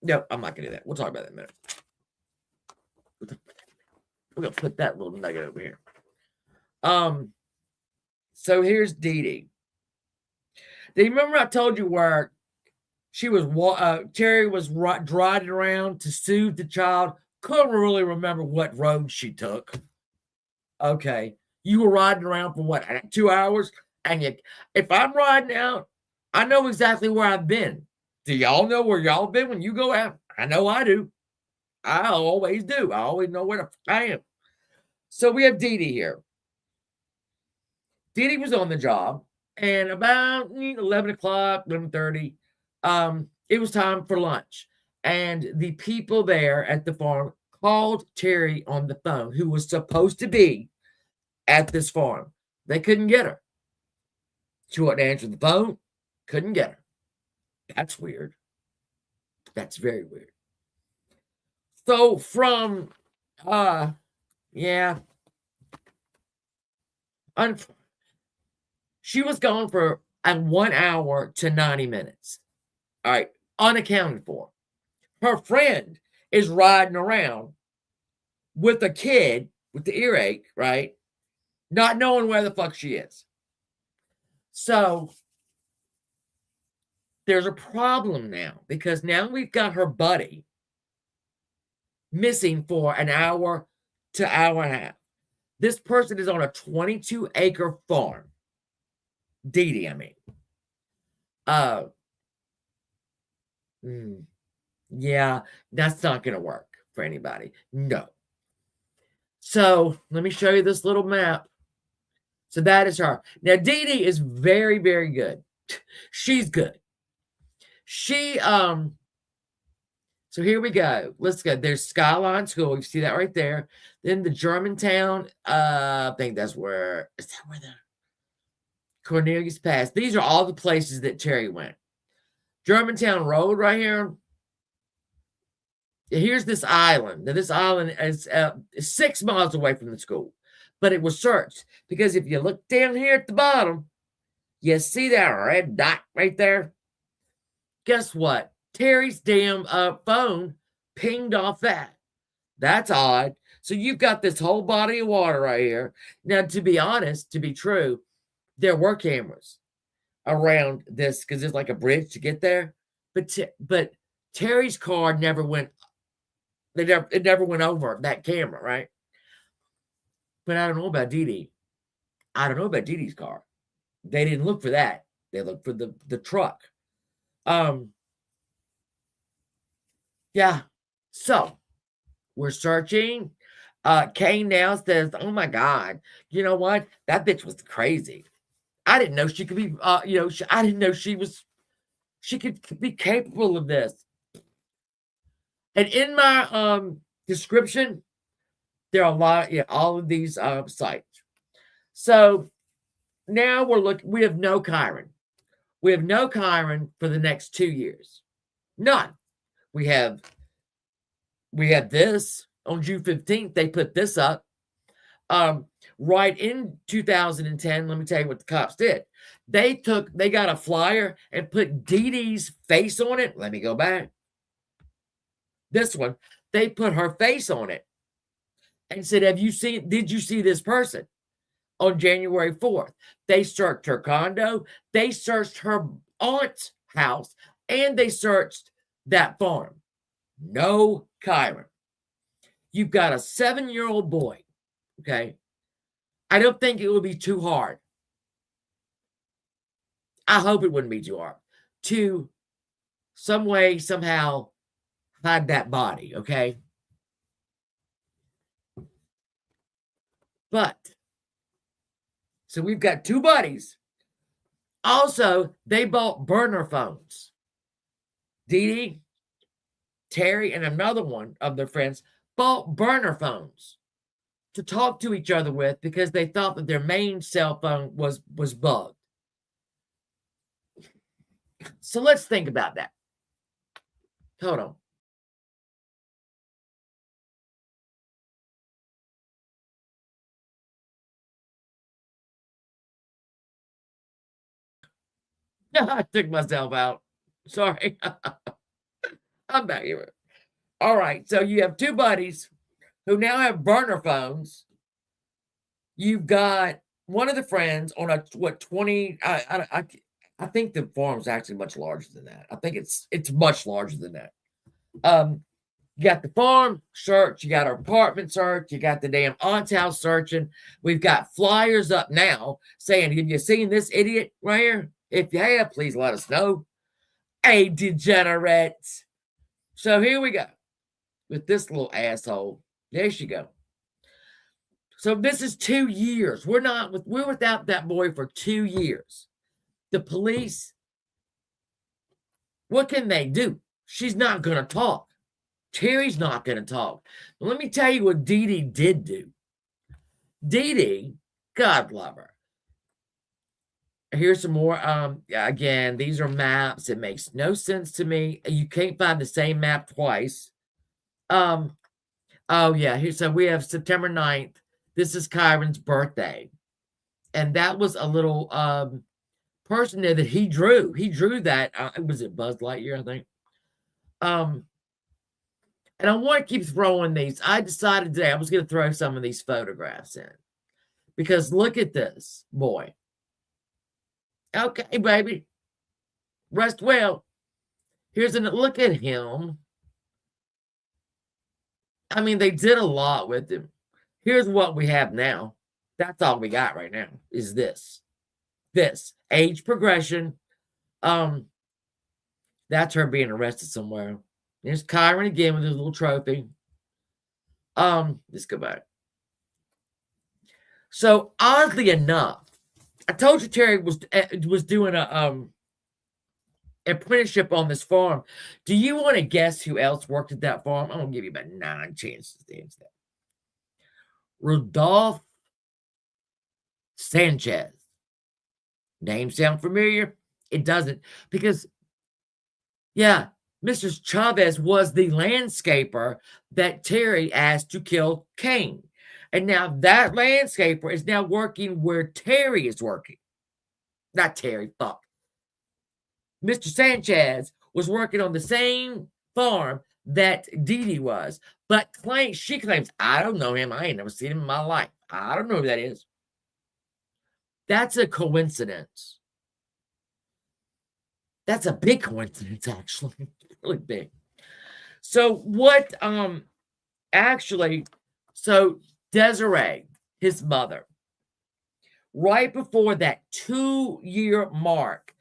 No, I'm not gonna do that. We'll talk about that in a minute. We're gonna put that little nugget over here. So here's Dee Dee. Do you remember I told you where Terry was driving around to soothe the child? Couldn't really remember what road she took. Okay. You were riding around for what, 2 hours? And if I'm riding out, I know exactly where I've been. Do y'all know where y'all been when you go out? I know I do. I always do. I always know where I am. So we have Dee Dee here. Dee Dee was on the job, and about 11 o'clock, 11:30, it was time for lunch. And the people there at the farm called Terry on the phone, who was supposed to be at this farm. They couldn't get her. She wouldn't answer the phone. Couldn't get her. That's weird. That's very weird. So from, she was gone for 1 hour to 90 minutes. All right, unaccounted for. Her friend is riding around with a kid with the earache, right? Not knowing where the fuck she is. So there's a problem now, because now we've got her buddy missing for an hour to hour and a half. This person is on a 22-acre farm. Dee Dee, I mean. Yeah, that's not going to work for anybody. No. So let me show you this little map. So that is her. Now, Dee Dee is very, very good. She's good. So here we go. Let's go. There's Skyline School. You see that right there. Then the Germantown, I think is that where the Cornelius Pass. These are all the places that Terry went. Germantown Road right here. Here's this island. Now, this island is 6 miles away from the school, but it was searched because if you look down here at the bottom, you see that red dot right there. Guess what? Terry's damn phone pinged off that. That's odd. So you've got this whole body of water right here. Now, to be honest, to be true, there were cameras around this because there's like a bridge to get there. But Terry's car never went. It never went over that camera, right? But I don't know about Dee Dee. I don't know about Dee Dee's car. They didn't look for that. They looked for the truck. Yeah. So we're searching. Kane now says, "Oh my God, you know what? That bitch was crazy. I didn't know she could be. I didn't know she could be capable of this." And in my description, there are a lot, yeah, all of these sites. So now we have no Kyron. We have no Kyron for the next 2 years. None. We have this on June 15th. They put this up. Right in 2010, let me tell you what the cops did. They got a flyer and put Dee Dee's face on it. Let me go back. This one, they put her face on it and said, did you see this person? On January 4th, they searched her condo, they searched her aunt's house, and they searched that farm. No Kyron. You've got a 7-year-old boy, okay? I don't think it would be too hard. I hope it wouldn't be too hard to some way, somehow hide that body, okay? But, so we've got 2 buddies. Also, they bought burner phones. Dee Dee, Terry, and another one of their friends bought burner phones to talk to each other with because they thought that their main cell phone was bugged. So let's think about that. Hold on. I took myself out. Sorry. I'm back here. All right. So you have 2 buddies who now have burner phones. You've got one of the friends on a 20. I think the farm's actually much larger than that. I think it's much larger than that. You got the farm search, you got our apartment search, you got the damn aunt's house searching. We've got flyers up now saying, have you seen this idiot right here? If you have, please let us know. A degenerate. So here we go with this little asshole. There she go. So this is 2 years. We're without that boy for 2 years. The police, what can they do? She's not going to talk. Terry's not going to talk. But let me tell you what Dee Dee did do. Dee Dee, God love her. Here's some more. Again, these are maps. It makes no sense to me. You can't find the same map twice. Oh yeah. So we have September 9th. This is Kyron's birthday. And that was a little person there that he drew. He drew that. Was it Buzz Lightyear, I think? And I want to keep throwing these. I decided today I was going to throw some of these photographs in. Because look at this boy. Okay, baby. Rest well. Here's a look at him. I mean, they did a lot with him. Here's what we have now. That's all we got right now is this. This. Age progression. That's her being arrested somewhere. There's Kyron again with his little trophy. Let's go back. So oddly enough, I told you Terry was doing a apprenticeship on this farm. Do you want to guess who else worked at that farm? I'm gonna give you about 9 chances to answer that. Rodolphe Sanchez. Name sound familiar? It doesn't, because yeah, Mr. Chavez was the landscaper that Terry asked to kill Cain. And now that landscaper is now working where Terry is working. Not Terry, fuck. Mr. Sanchez was working on the same farm that Dee Dee was, but she claims, I don't know him. I ain't never seen him in my life. I don't know who that is. That's a coincidence. That's a big coincidence, actually. Really big. So what so Desiree, his mother, right before that 2-year mark,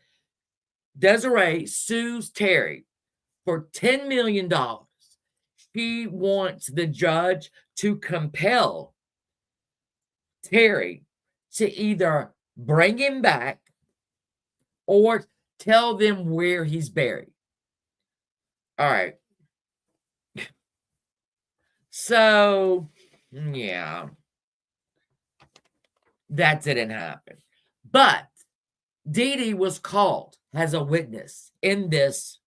Desiree sues Terry for $10 million. She wants the judge to compel Terry to either bring him back or tell them where he's buried. All right. So, yeah, that didn't happen. But Dee Dee was called as a witness in this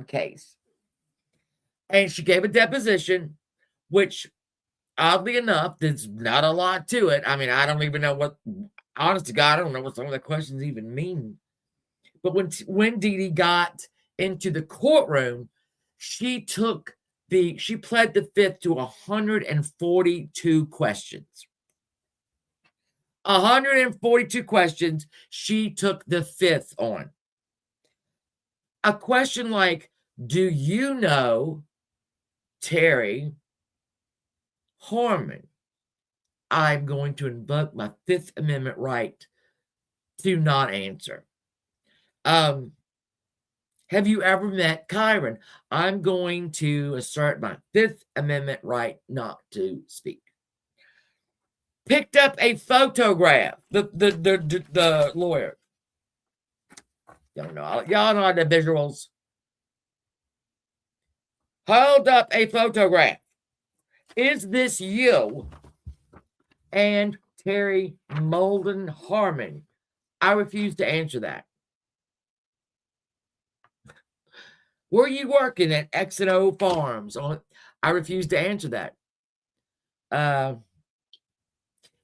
case. And she gave a deposition, which oddly enough, there's not a lot to it. I mean, I don't even know what, honest to God, I don't know what some of the questions even mean. But when Dee Dee got into the courtroom, she pled the fifth to 142 questions. 142 questions she took the fifth on. A question like, do you know Terry Horman? I'm going to invoke my Fifth Amendment right to not answer. Have you ever met Kyron? I'm going to assert my Fifth Amendment right not to speak. Picked up a photograph. The lawyer. Y'all know the visuals. Hold up a photograph. Is this you and Terry Molden Harmon? I refuse to answer that. Were you working at X&O Farms? I refuse to answer that.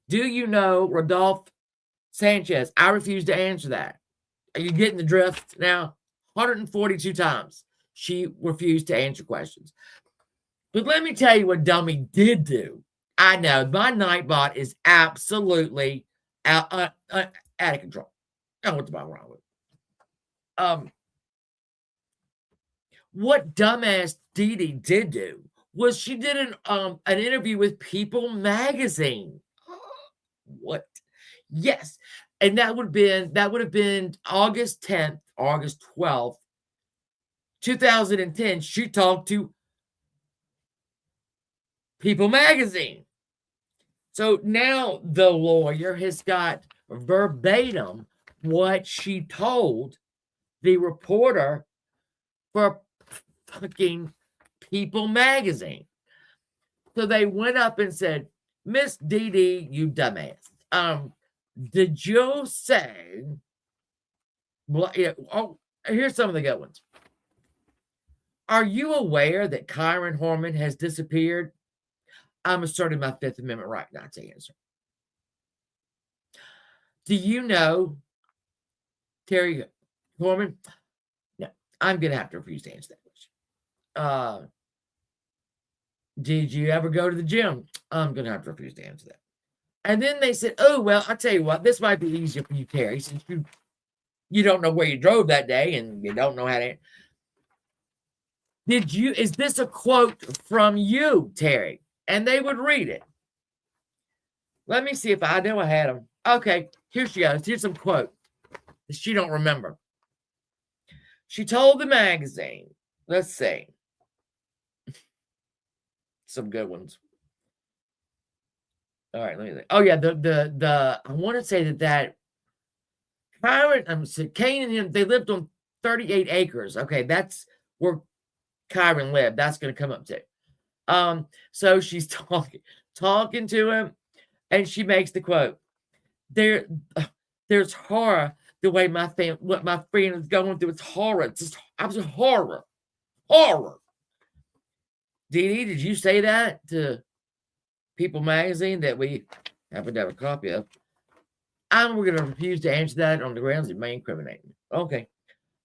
Do you know Rodolphe Sanchez? I refuse to answer that. Are you getting the drift now? 142 times she refused to answer questions. But let me tell you what Dummy did do. I know my Nightbot is absolutely out of control. I don't know what the bottom wrong with. What dumbass Dee Dee did do was she did an interview with People magazine. What? Yes. And that would have been August 10th, August 12th, 2010. She talked to People magazine. So now the lawyer has got verbatim what she told the reporter for fucking People magazine. So they went up and said, Miss Dee Dee, you dumbass. Did you say, here's some of the good ones. Are you aware that Kyron Horman has disappeared? I'm asserting my Fifth Amendment right not to answer. Do you know Terry Horman? No, I'm going to have to refuse to answer that question. Did you ever go to the gym? I'm going to have to refuse to answer that. And then they said, oh, well, I'll tell you what, this might be easier for you, Terry, since you don't know where you drove that day and you don't know how to. Is this a quote from you, Terry? And they would read it. Let me see if I know I had them. Okay, here she goes. Here's some quote that she don't remember. She told the magazine, let's see. Some good ones. All right, let me think. Oh yeah, I want to say that Kyron, Kane and him, they lived on 38 acres. Okay, that's where Kyron lived. That's going to come up to. So she's talking to him, and she makes the quote. There's horror the way what my friend is going through. It's horror. It's just absolute horror. Horror. Dee Dee, did you say that to People magazine that we happen to have a copy of? We're going to refuse to answer that on the grounds it may incriminate me. Okay.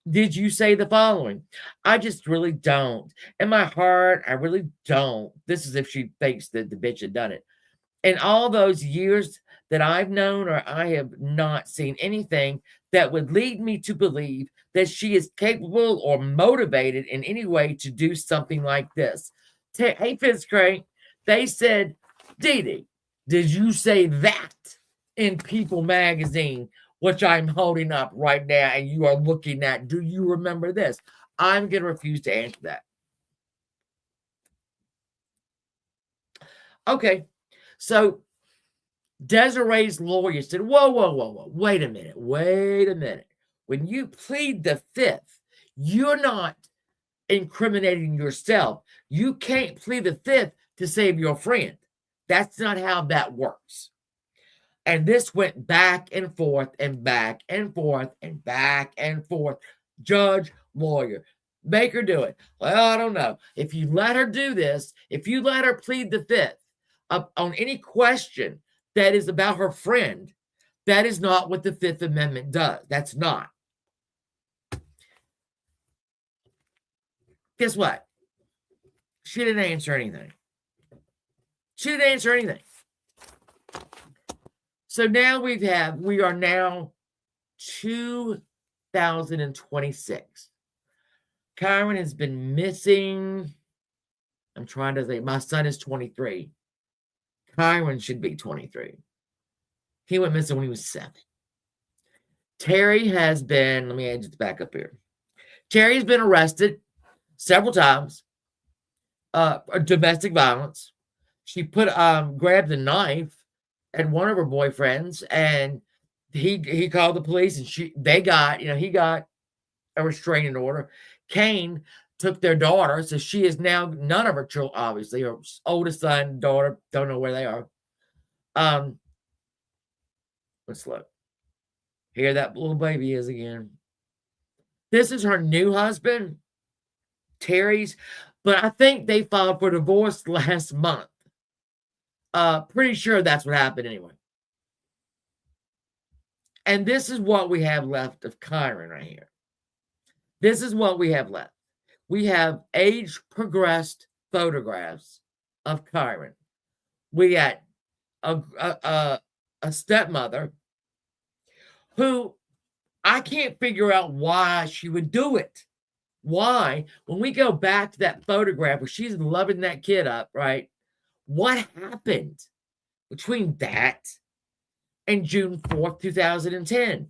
Did you say the following? I just really don't. In my heart, I really don't. This is if she thinks that the bitch had done it. In all those years that I've known her, I have not seen anything that would lead me to believe that she is capable or motivated in any way to do something like this. Hey, Fitzcray, they said, Dee Dee, did you say that in People magazine, which I'm holding up right now and you are looking at? Do you remember this? I'm going to refuse to answer that. Okay. So Desiree's lawyer said, whoa, wait a minute. When you plead the fifth, you're not incriminating yourself. You can't plead the fifth to save your friend. That's not how that works. And this went back and forth and back and forth and back and forth. Judge, lawyer, make her do it. Well, I don't know. If you let her do this, if you let her plead the fifth on any question that is about her friend, that is not what the Fifth Amendment does. That's not. Guess what? She didn't answer anything. She didn't answer anything. So now we are now 2026. Kyron has been missing. I'm trying to think. My son is 23. Kyron should be 23. He went missing when he was 7. Terry has been, let me just back up here. Terry's been arrested several times. Domestic violence. She grabbed a knife at one of her boyfriends, and he called the police, and he got a restraining order. Kane took their daughter, so she is now none of her children, obviously. Her oldest son, daughter, don't know where they are. Let's look. Here that little baby is again. This is her new husband, Terry's, but I think they filed for divorce last month. Pretty sure that's what happened anyway. And this is what we have left of Kyron right here. This is what we have left. We have age-progressed photographs of Kyron. We got a stepmother who I can't figure out why she would do it. Why? When we go back to that photograph where she's loving that kid up, right? What happened between that and June 4th, 2010?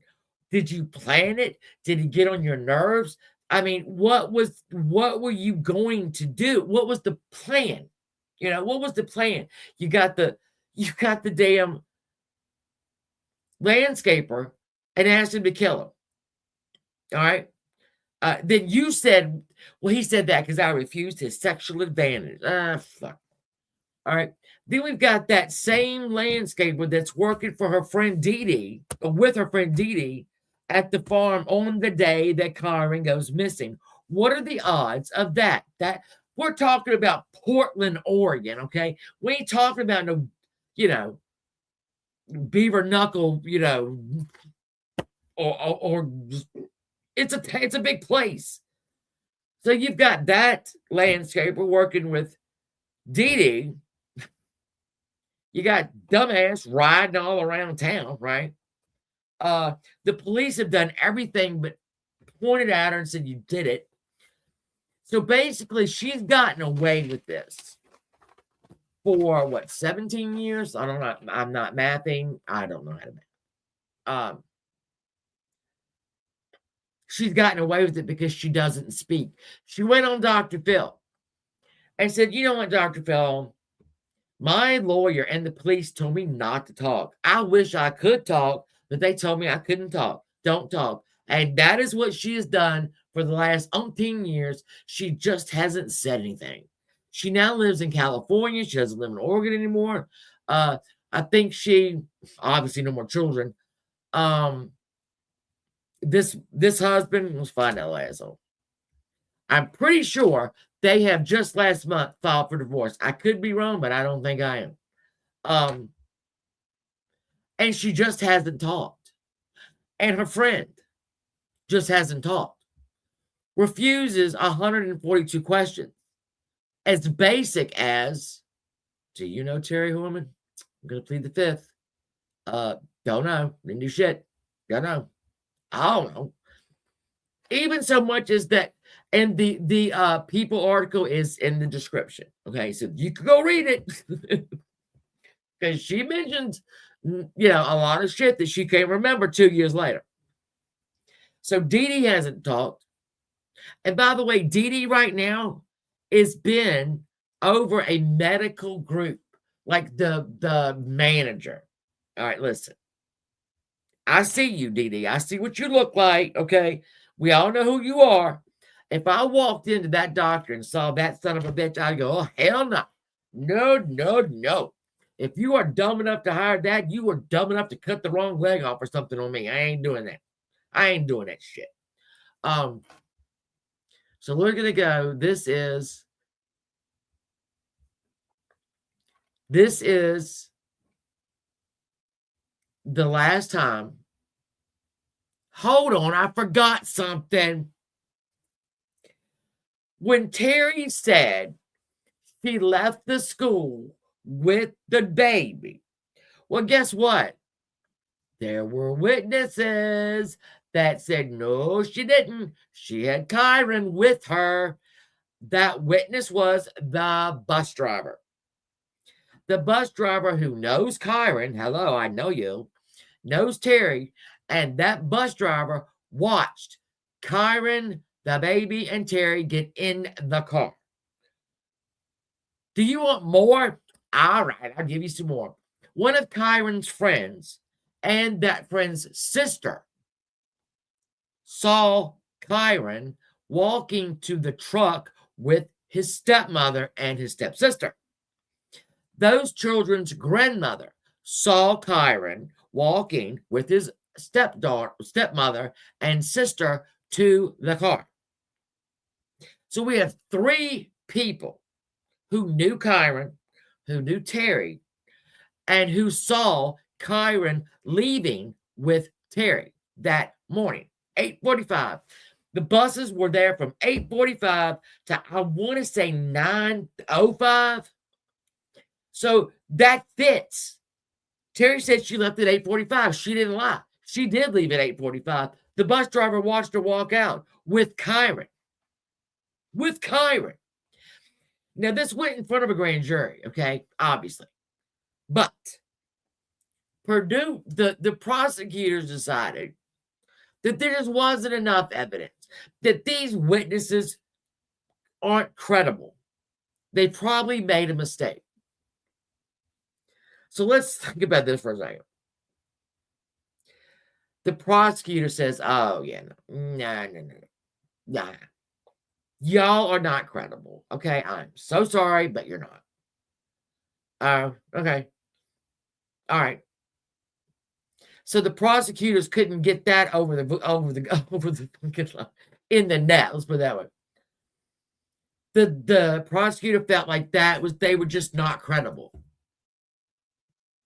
Did you plan it? Did it get on your nerves? I mean, what were you going to do? What was the plan? What was the plan? You got the damn landscaper and asked him to kill him. All right. Then you said, well, he said that because I refused his sexual advantage. Fuck. All right. Then we've got that same landscaper that's working for her friend Dee Dee, or with her friend Dee Dee, at the farm on the day that Kyron goes missing. What are the odds of that? That we're talking about Portland, Oregon, okay? We ain't talking about no, beaver knuckle, or it's a big place. So you've got that landscaper working with Dee Dee. You got dumbass riding all around town, right? The police have done everything but pointed at her and said, you did it. So basically, she's gotten away with this for, 17 years? I don't know. I'm not mathing. I don't know how to math. She's gotten away with it because she doesn't speak. She went on Dr. Phil and said, you know what, Dr. Phil? My lawyer and the police told me not to talk. I wish I could talk, but they told me I couldn't talk. Don't talk. And that is what she has done for the last umpteen years. She just hasn't said anything. She now lives in California. She doesn't live in Oregon anymore. I think she, obviously no more children. This husband, let's find out asshole. I'm pretty sure they have just last month filed for divorce. I could be wrong, but I don't think I am. And she just hasn't talked. And her friend just hasn't talked. Refuses 142 questions. As basic as, do you know Terry Horman? I'm going to plead the fifth. Don't know. Didn't do shit. Don't know. I don't know. Even so much as that, and the People article is in the description. Okay, so you can go read it. Because she mentions, a lot of shit that she can't remember 2 years later. So Dee Dee hasn't talked. And by the way, Dee Dee right now is been over a medical group, like the manager. All right, listen. I see you, Dee Dee. I see what you look like, okay? We all know who you are. If I walked into that doctor and saw that son of a bitch, I'd go, oh, hell no. No, no, no. If you are dumb enough to hire that, you were dumb enough to cut the wrong leg off or something on me. I ain't doing that. I ain't doing that shit. So we're gonna go. This is the last time. Hold on, I forgot something. When Terry said she left the school with the baby, well, guess what? There were witnesses that said, no, she didn't. She had Kyron with her. That witness was the bus driver. The bus driver who knows Kyron, hello, I know you, knows Terry, and that bus driver watched Kyron, the baby, and Terry get in the car. Do you want more? All right, I'll give you some more. One of Kyron's friends and that friend's sister saw Kyron walking to the truck with his stepmother and his stepsister. Those children's grandmother saw Kyron walking with his stepmother and sister to the car. So we have 3 people who knew Kyron, who knew Terry, and who saw Kyron leaving with Terry that morning, 8:45. The buses were there from 8:45 to, I want to say, 9:05. So that fits. Terry said she left at 8:45. She didn't lie. She did leave at 8:45. The bus driver watched her walk out with Kyron. With Kyron. Now, this went in front of a grand jury, okay? Obviously. But Purdue, the prosecutors decided that there just wasn't enough evidence, that these witnesses aren't credible. They probably made a mistake. So let's think about this for a second. The prosecutor says, oh, yeah, no. Y'all are not credible, okay? I'm so sorry, but you're not. Okay. All right. So the prosecutors couldn't get that over the in the net. Let's put it that way. The prosecutor felt like they were just not credible.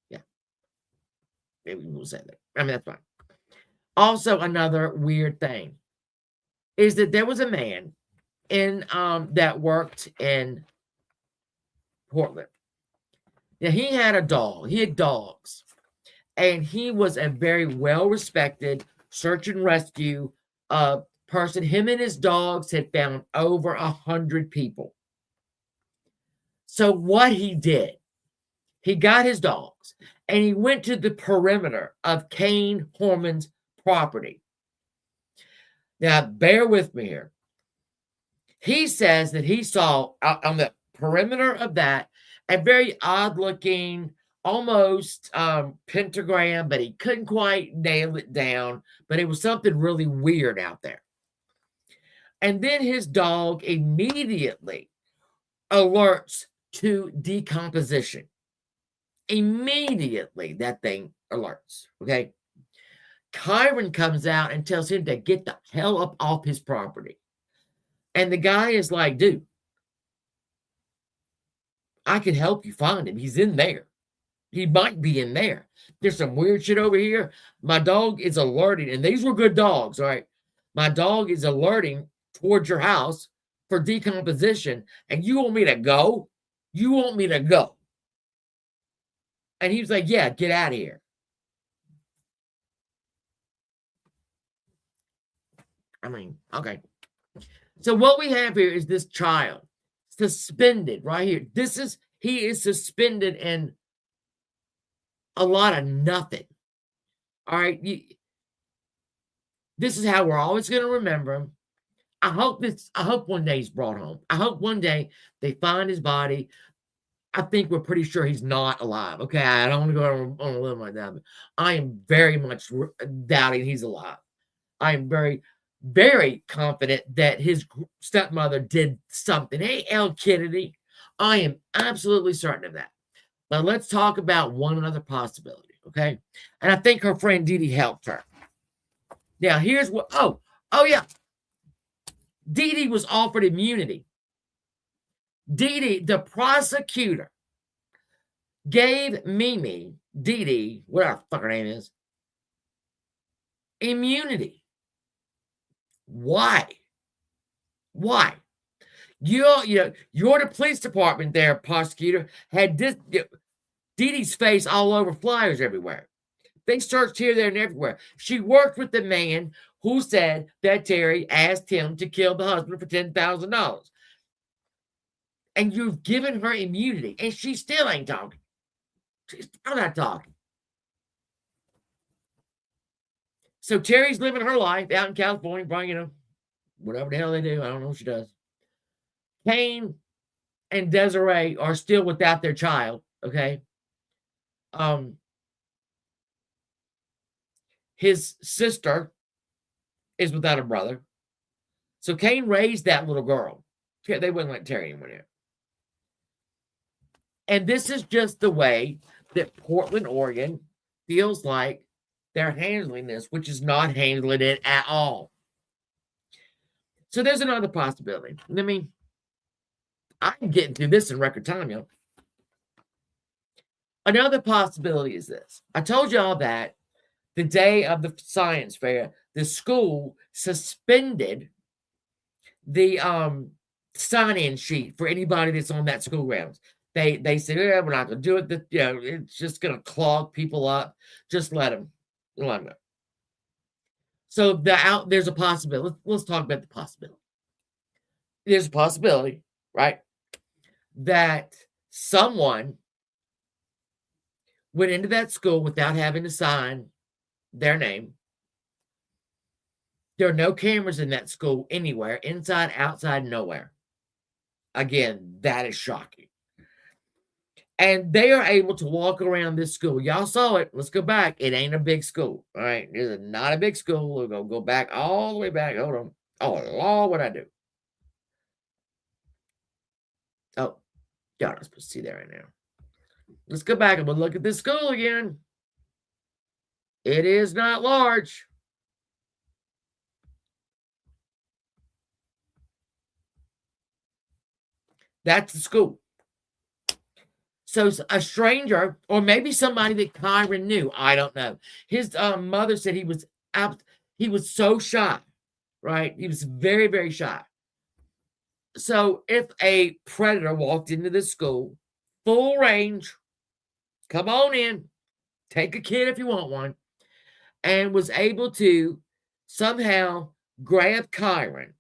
Yeah. Maybe we'll say that. I mean, that's fine. Also, another weird thing is that there was a man that worked in Portland. Now, he had a dog. He had dogs. And he was a very well-respected search and rescue person. Him and his dogs had found over 100 people. So what he did, he got his dogs and he went to the perimeter of Kyron Horman's property. Now, bear with me here. He says that he saw on the perimeter of that a very odd-looking, almost pentagram, but he couldn't quite nail it down. But it was something really weird out there. And then his dog immediately alerts to decomposition. Immediately, that thing alerts, okay? Kyron comes out and tells him to get the hell up off his property. And the guy is like, dude, I can help you find him. He's in there. He might be in there. There's some weird shit over here. My dog is alerting, and these were good dogs, all right? My dog is alerting towards your house for decomposition, and you want me to go? You want me to go? And he was like, yeah, get out of here. I mean, okay. So what we have here is this child suspended right here. He is suspended in a lot of nothing. All right. This is how we're always going to remember him. I hope one day he's brought home. I hope one day they find his body. I think we're pretty sure he's not alive. Okay. I don't want to go on a limb like that, but I am very much doubting he's alive. I am very, very confident that his stepmother did something. Hey, L. Kennedy, I am absolutely certain of that. But let's talk about one other possibility, okay? And I think her friend Dee Dee helped her. Now, here's what, oh yeah. Dee Dee was offered immunity. Dee Dee, the prosecutor, gave Mimi, Dee Dee, whatever the fuck her name is, immunity. Why? Why? You're the police department there, prosecutor, had this Dee Dee's face all over flyers everywhere. They searched here, there, and everywhere. She worked with the man who said that Terry asked him to kill the husband for $10,000. And you've given her immunity, and she still ain't talking. She's still not talking. So Terry's living her life out in California, probably, whatever the hell they do. I don't know what she does. Kane and Desiree are still without their child, okay? His sister is without a brother. So Kane raised that little girl. They wouldn't let Terry in there. And this is just the way that Portland, Oregon feels like they're handling this, which is not handling it at all. So there's another possibility. I mean, I'm getting through this in record time, yo. Another possibility is this. I told y'all that the day of the science fair, the school suspended the sign-in sheet for anybody that's on that school grounds. They said, yeah, we're not going to do it. It's just going to clog people up. Just let them go. So there's a possibility. Let's talk about the possibility. There's a possibility, right, that someone went into that school without having to sign their name. There are no cameras in that school anywhere, inside, outside, nowhere. Again, that is shocking. And they are able to walk around this school. Y'all saw it. Let's go back. It ain't a big school. All right. It's not a big school. We're going to go back all the way back. Hold on. Oh, Lord, what'd I do? Oh, y'all not supposed to see that right now. Let's go back and we'll look at this school again. It is not large. That's the school. So a stranger, or maybe somebody that Kyron knew, I don't know. His mother said he was so shy, right? He was very, very shy. So if a predator walked into the school, full range, come on in, take a kid if you want one, and was able to somehow grab Kyron.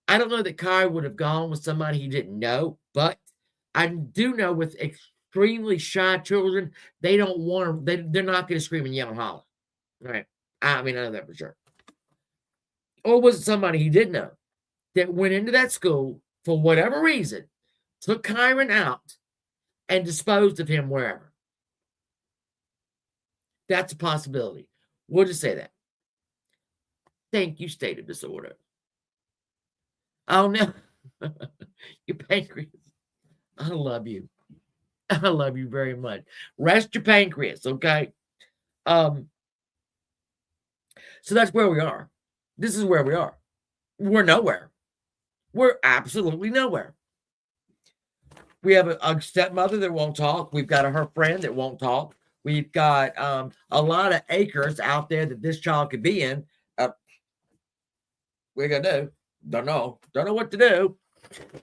I don't know that Kyron would have gone with somebody he didn't know, but I do know with extremely shy children, they don't want them. They're not going to scream and yell and holler. Right? I mean, I know that for sure. Or was it somebody he did know that went into that school for whatever reason, took Kyron out, and disposed of him wherever? That's a possibility. We'll just say that. Thank you, state of disorder. Oh, no. Your pancreas. I love you. I love you very much. Rest your pancreas, okay? So that's where we are. This is where we are. We're nowhere. We're absolutely nowhere. We have a stepmother that won't talk. We've got her friend that won't talk. We've got a lot of acres out there that this child could be in. What are you going to do? Don't know. Don't know what to do.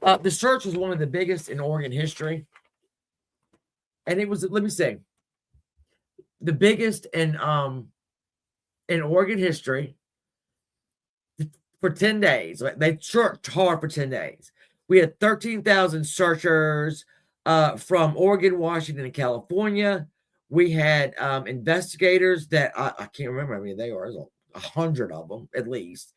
The search was one of the biggest in Oregon history. And it was, let me say, the biggest in Oregon history for 10 days. They searched hard for 10 days. We had 13,000 searchers from Oregon, Washington, and California. We had investigators that I can't remember how many they were. There's 100 of them at least.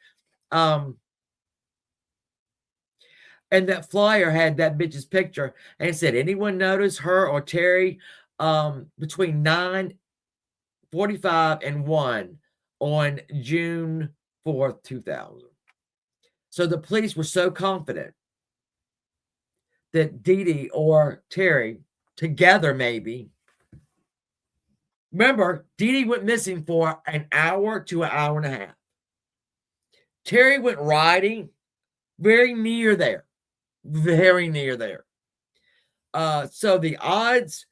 And that flyer had that bitch's picture and it said, anyone notice her or Terry between 9:45 and 1 on June 4th, 2000. So the police were so confident that Dee Dee or Terry, together maybe, remember, Dee Dee went missing for an hour to an hour and a half. Terry went riding very near there. Very near there. So the odds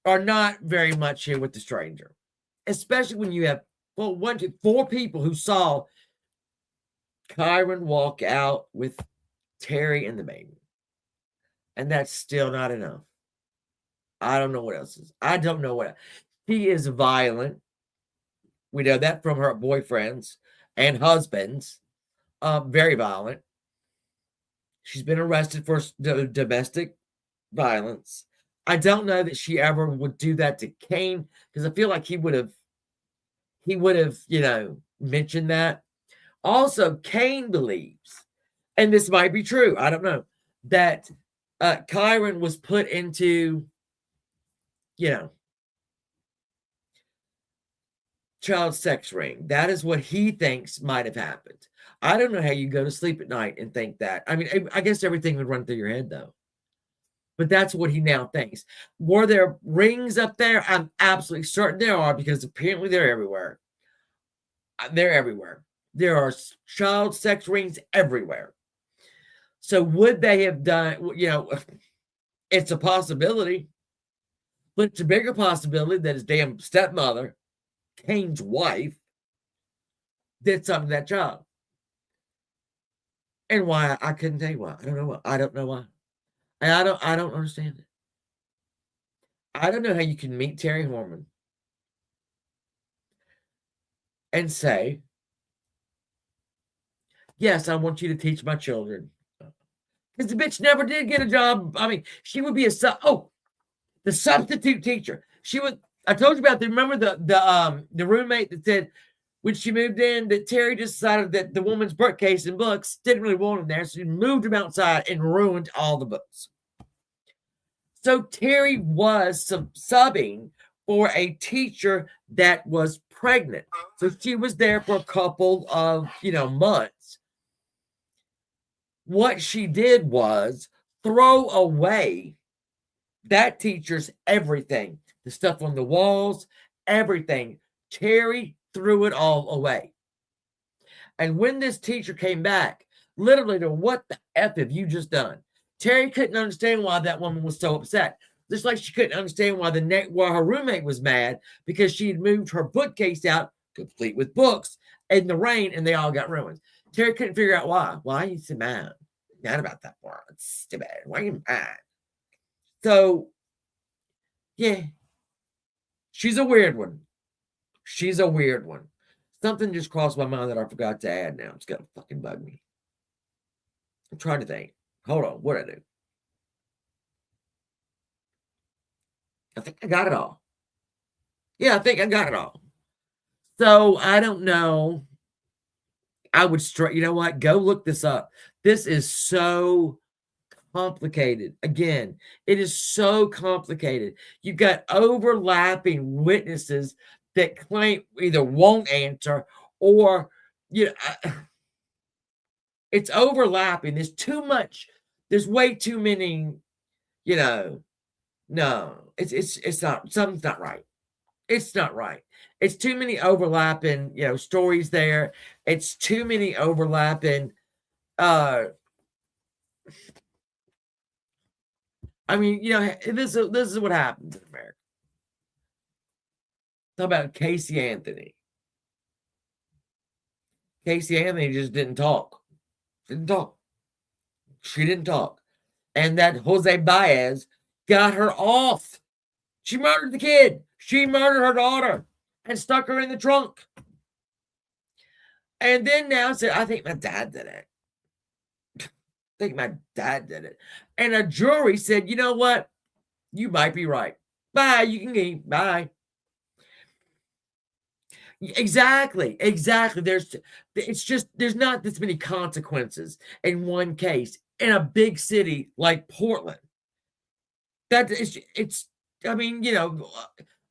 are not very much here with the stranger, especially when you have, well, 1 to 4 people who saw Kyron walk out with Terry and the baby. And that's still not enough. I don't know what else is. I don't know what. She is violent. We know that from her boyfriends and husbands. Very violent. She's been arrested for domestic violence. I don't know that she ever would do that to Kane, because I feel like he would have, mentioned that. Also, Kane believes, and this might be true, I don't know, that Kyron was put into, child sex ring. That is what he thinks might have happened. I don't know how you go to sleep at night and think that. I mean, I guess everything would run through your head, though. But that's what he now thinks. Were there rings up there? I'm absolutely certain there are, because apparently they're everywhere. They're everywhere. There are child sex rings everywhere. So would they have done, it's a possibility. But it's a bigger possibility that his damn stepmother, Kane's wife, did something to that child. And why, I couldn't tell you why. I don't know why. I don't know why. And I don't understand it. I don't know how you can meet Terry Horman and say, yes, I want you to teach my children. Because the bitch never did get a job. I mean, she would be the substitute teacher. She would. I told you about remember the roommate that said when she moved in that Terry just decided that the woman's bookcase and books didn't really want him there, so she moved him outside and ruined all the books. So Terry was subbing for a teacher that was pregnant. So she was there for a couple of months. What she did was throw away that teacher's everything, the stuff on the walls, everything. Terry threw it all away. And when this teacher came back, literally to what the F have you just done? Terry couldn't understand why that woman was so upset. Just like she couldn't understand why her roommate was mad, because she had moved her bookcase out, complete with books, in the rain, and they all got ruined. Terry couldn't figure out why. Why are you so mad? Mad about that part. It's stupid. Why are you mad? So, yeah. She's a weird one. She's a weird one. Something just crossed my mind that I forgot to add now. It's got to fucking bug me. I'm trying to think. Hold on. What'd I do? I think I got it all. Yeah, I think I got it all. So, I don't know. I would you know what? Go look this up. This is so complicated. Again, it is so complicated. You've got overlapping witnesses that claim either won't answer or it's overlapping. There's too much. There's way too many. No, it's not. Something's not right. It's not right. It's too many overlapping, stories there. It's too many overlapping. I mean, this is what happens in America. Talk about Casey Anthony. Casey Anthony just didn't talk. Didn't talk. She didn't talk. And that Jose Baez got her off. She murdered the kid. She murdered her daughter and stuck her in the trunk. And then now said, I think my dad did it. I think my dad did it. And a jury said, you know what? You might be right. Bye. You can leave. Bye. Exactly. There's not this many consequences in one case in a big city like Portland. I mean,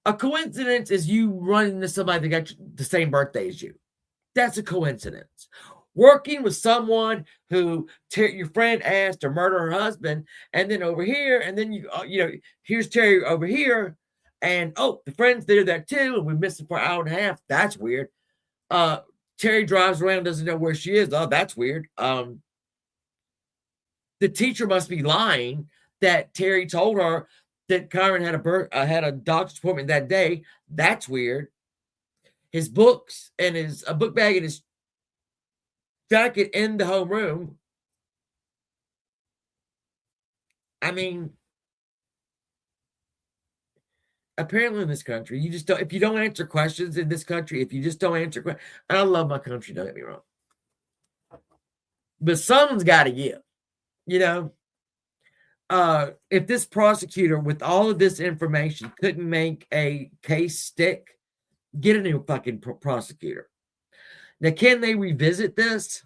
A coincidence is you running into somebody that got the same birthday as you. That's a coincidence. Working with someone who your friend asked to murder her husband, and then over here, and then here's Terry over here, and the friends did that too, and we missed it for an hour and a half. That's weird. Terry drives around, doesn't know where she is. Oh, that's weird. The teacher must be lying that Terry told her that Kyron had a doctor's appointment that day. That's weird. His books and his book bag and his jacket in the homeroom. I mean, apparently in this country, you just don't. If you don't answer questions in this country, if you just don't answer questions, I love my country. Don't get me wrong, but someone's got to give. If this prosecutor with all of this information couldn't make a case stick, get a new fucking prosecutor. Now, can they revisit this?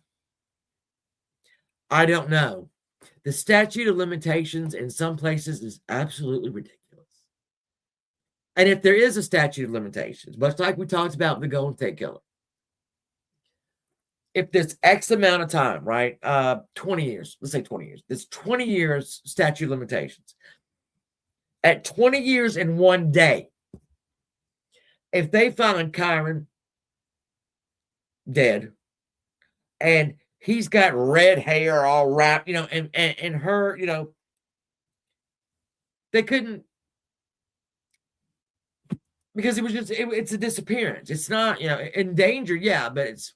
I don't know. The statute of limitations in some places is absolutely ridiculous. And if there is a statute of limitations, much like we talked about the Golden State Killer, if there's X amount of time, right? 20 years, let's say 20 years. There's 20 years statute of limitations. At 20 years and 1 day, if they find Kyron dead and he's got red hair all wrapped, and her, they couldn't, because it was just, it's a disappearance. It's not, endangered, yeah, but it's,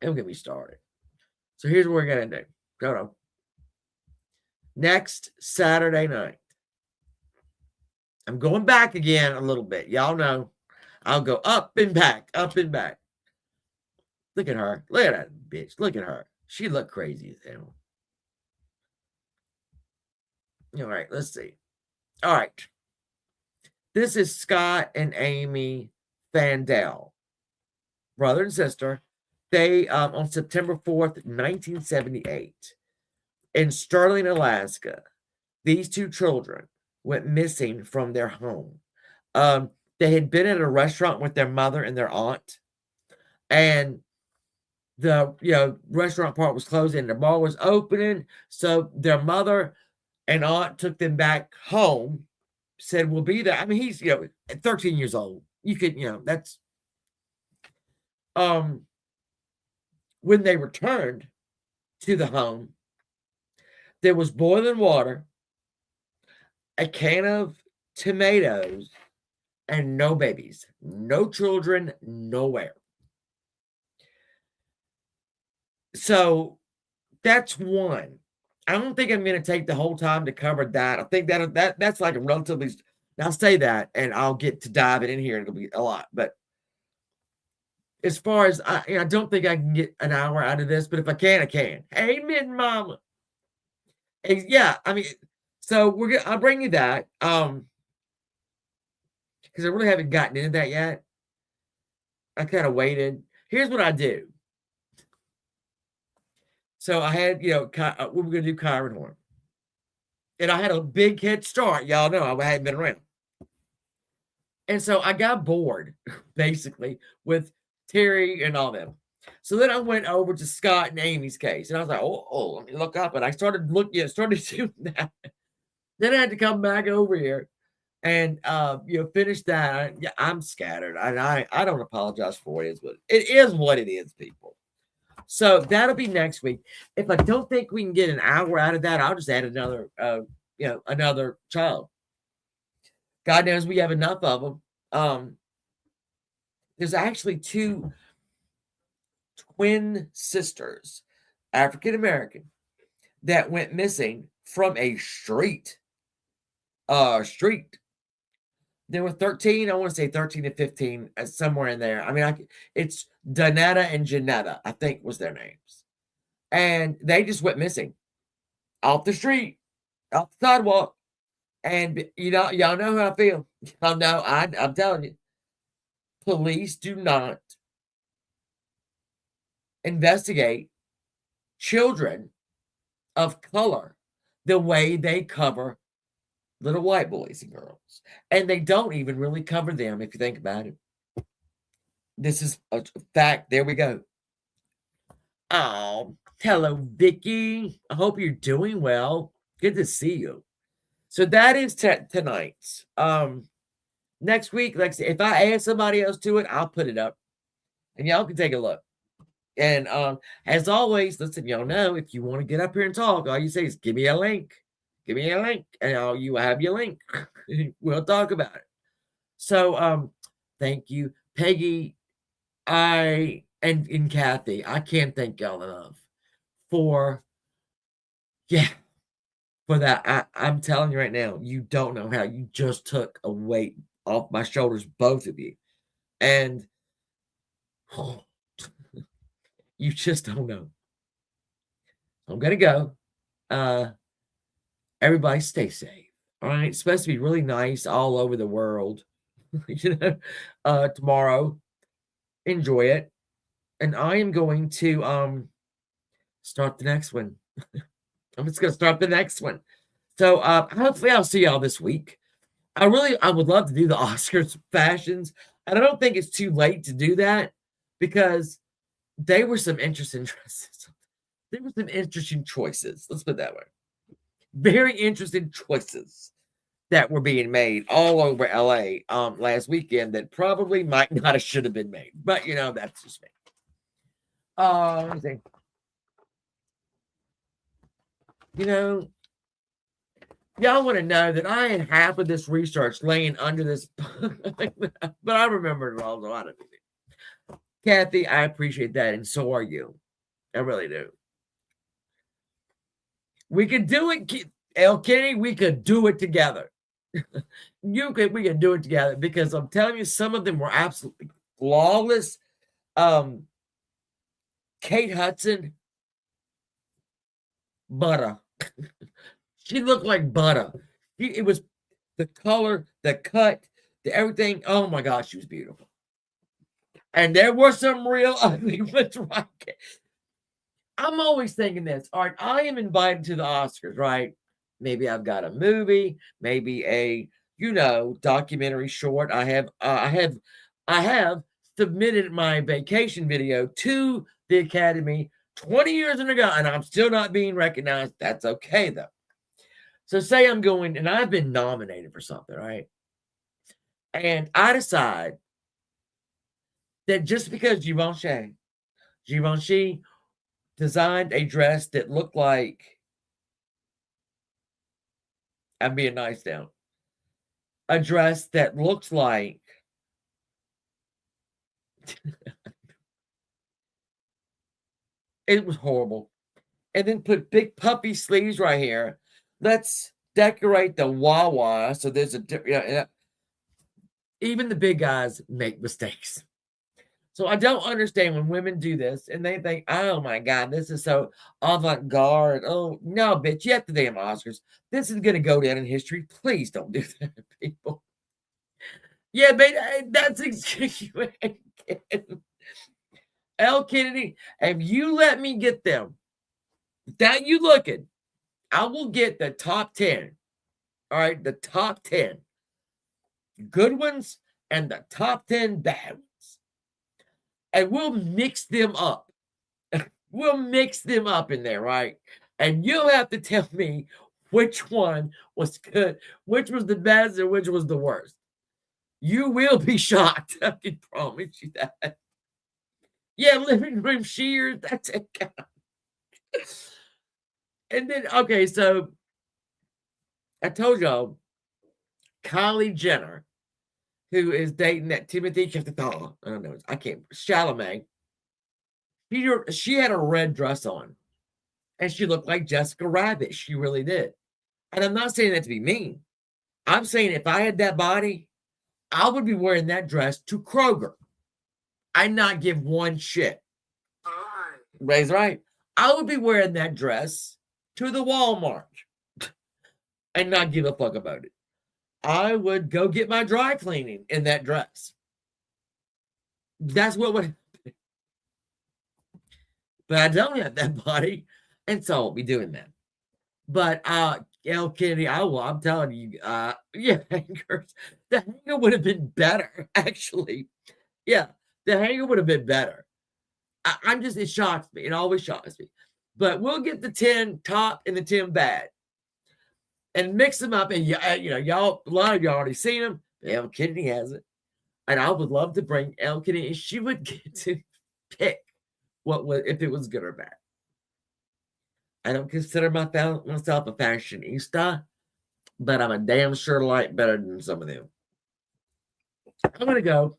don't get me started. So here's what we're going to do. Hold on. Next Saturday night, I'm going back again a little bit. Y'all know I'll go up and back, up and back. Look at her. Look at that bitch. Look at her. She looked crazy as hell. All right, let's see. All right. This is Scott and Amy Fandel, brother and sister. They, on September 4th, 1978, in Sterling, Alaska, these two children went missing from their home. They had been at a restaurant with their mother and their aunt, and the restaurant part was closing, the bar was opening, so their mother and aunt took them back home, said, we'll be there. I mean, he's, 13 years old. You could, that's, when they returned to the home, there was boiling water, a can of tomatoes, and no babies, no children, nowhere. So that's one. I don't think I'm going to take the whole time to cover that. I think that's like a relatively. I'll say that, and I'll get to diving in here, and it'll be a lot. But as far as I don't think I can get an hour out of this, but if I can, I can. Amen, mama. Yeah, I mean, so I'll bring you that, because I really haven't gotten into that yet. I kind of waited. Here's what I do. So I had, we were going to do Kyron Horman, and I had a big head start. Y'all know I hadn't been around, and so I got bored, basically, with Terry and all them. So then I went over to Scott and Amy's case, and I was like, oh, let me look up. And I started doing that. Then I had to come back over here and, finish that. I'm scattered. I don't apologize for what it is, but it is what it is, people. So that'll be next week. If I don't think we can get an hour out of that, I'll just add another, another child. God knows we have enough of them. There's actually two twin sisters, African American, that went missing from a street. They were 13. I want to say 13 to 15, somewhere in there. I mean, it's Donetta and Janetta, I think was their names. And they just went missing off the street, off the sidewalk. And, y'all know how I feel. Y'all know, I'm telling you, police do not investigate children of color the way they cover little white boys and girls. And they don't even really cover them if you think about it. This is a fact. There we go. Oh, hello, Vicky. I hope you're doing well. Good to see you. So that is tonight's. Next week, like I said, if I add somebody else to it, I'll put it up, and y'all can take a look. And as always, listen, y'all know if you want to get up here and talk, all you say is give me a link. Give me a link, and you have your link. We'll talk about it. So thank you, Peggy. And Kathy. I can't thank y'all enough for that. I'm telling you right now, you don't know how you just took a weight off my shoulders, both of you. And you just don't know. I'm gonna go. Everybody stay safe. All right. It's supposed to be really nice all over the world. Tomorrow. Enjoy it. And I am going to start the next one. I'm just gonna start the next one. So hopefully I'll see y'all this week. I would love to do the Oscars fashions. And I don't think it's too late to do that because they were some interesting dresses. There were some interesting choices. Let's put it that way. Very interesting choices that were being made all over LA last weekend that probably might not have should have been made. But that's just me. Let me see. Y'all want to know that I had half of this research laying under this, but I remembered it all. A lot of it. Kathy, I appreciate that, and so are you. I really do. We could do it, El Kennedy. We could do it together. We could do it together because I'm telling you, some of them were absolutely flawless. Kate Hudson, butter. She looked like butter. It was the color, the cut, the everything. Oh my gosh, she was beautiful. And there were some real ugly ones, right? I'm always thinking this. All right, I am invited to the Oscars, right? Maybe I've got a movie, maybe a documentary short. I have submitted my vacation video to the Academy 20 years ago, and I'm still not being recognized. That's okay though. So say I'm going, and I've been nominated for something, right? And I decide that just because Givenchy designed a dress that looked like, I'm being nice now, a dress that looks like it was horrible. And then put big puffy sleeves right here. Let's decorate the Wawa. So there's even the big guys make mistakes. So I don't understand when women do this and they think, oh my God, this is so avant-garde. Oh, no, bitch, you have the damn Oscars. This is going to go down in history. Please don't do that, people. Yeah, but that's exactly El Kennedy, if you let me get them, that you looking, I will get the top 10. All right, the top 10 good ones and the top 10 bad ones. And we'll mix them up. We'll mix them up in there, right? And you'll have to tell me which one was good, which was the best, and which was the worst. You will be shocked. I can promise you that. Yeah, living room shears. That's it. And then, okay, so I told y'all Kylie Jenner, who is dating that Timothy Chalamet, I don't know, I can't, Chalamet. She had a red dress on, and she looked like Jessica Rabbit. She really did. And I'm not saying that to be mean. I'm saying if I had that body, I would be wearing that dress to Kroger. I'd not give one shit. Ray's right. I would be wearing that dress to the Walmart and not give a fuck about it. I would go get my dry cleaning in that dress. That's what would happen. But I don't have that body, and so I'll be doing that. But El Kennedy, I'm telling you, yeah, hangers. The hanger would have been better, actually. Yeah, the hanger would have been better. I'm just, it shocks me. It always shocks me. But we'll get the 10 top and the 10 bad and mix them up. And y'all, a lot of y'all already seen them. El Kennedy has it. And I would love to bring El Kennedy, and she would get to pick if it was good or bad. I don't consider myself a fashionista, but I'm a damn sure like better than some of them. I'm gonna go.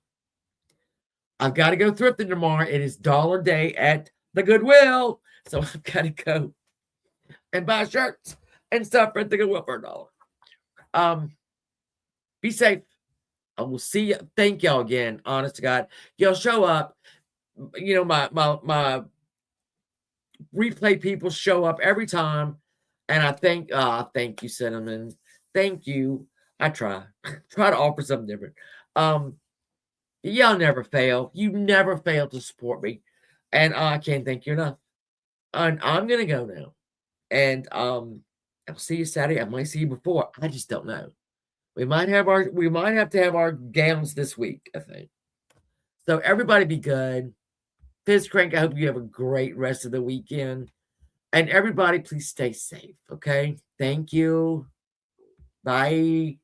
I've got to go thrifting tomorrow. It is dollar day at the Goodwill, so I've got to go and buy shirts and stuff at the Goodwill for $1. Be safe. I will see you. Thank y'all again. Honest to God, y'all show up. You know, my replay people show up every time, and I thank you, Cinnamon. Thank you. I try to offer something different. Y'all never fail. You never fail to support me, and I can't thank you enough. And I'm gonna go now, and I'll see you Saturday. I might see you before. I just don't know. We might have to have our gowns this week, I think. So everybody be good. Fizz Crank, I hope you have a great rest of the weekend. And everybody, please stay safe, okay? Thank you. Bye.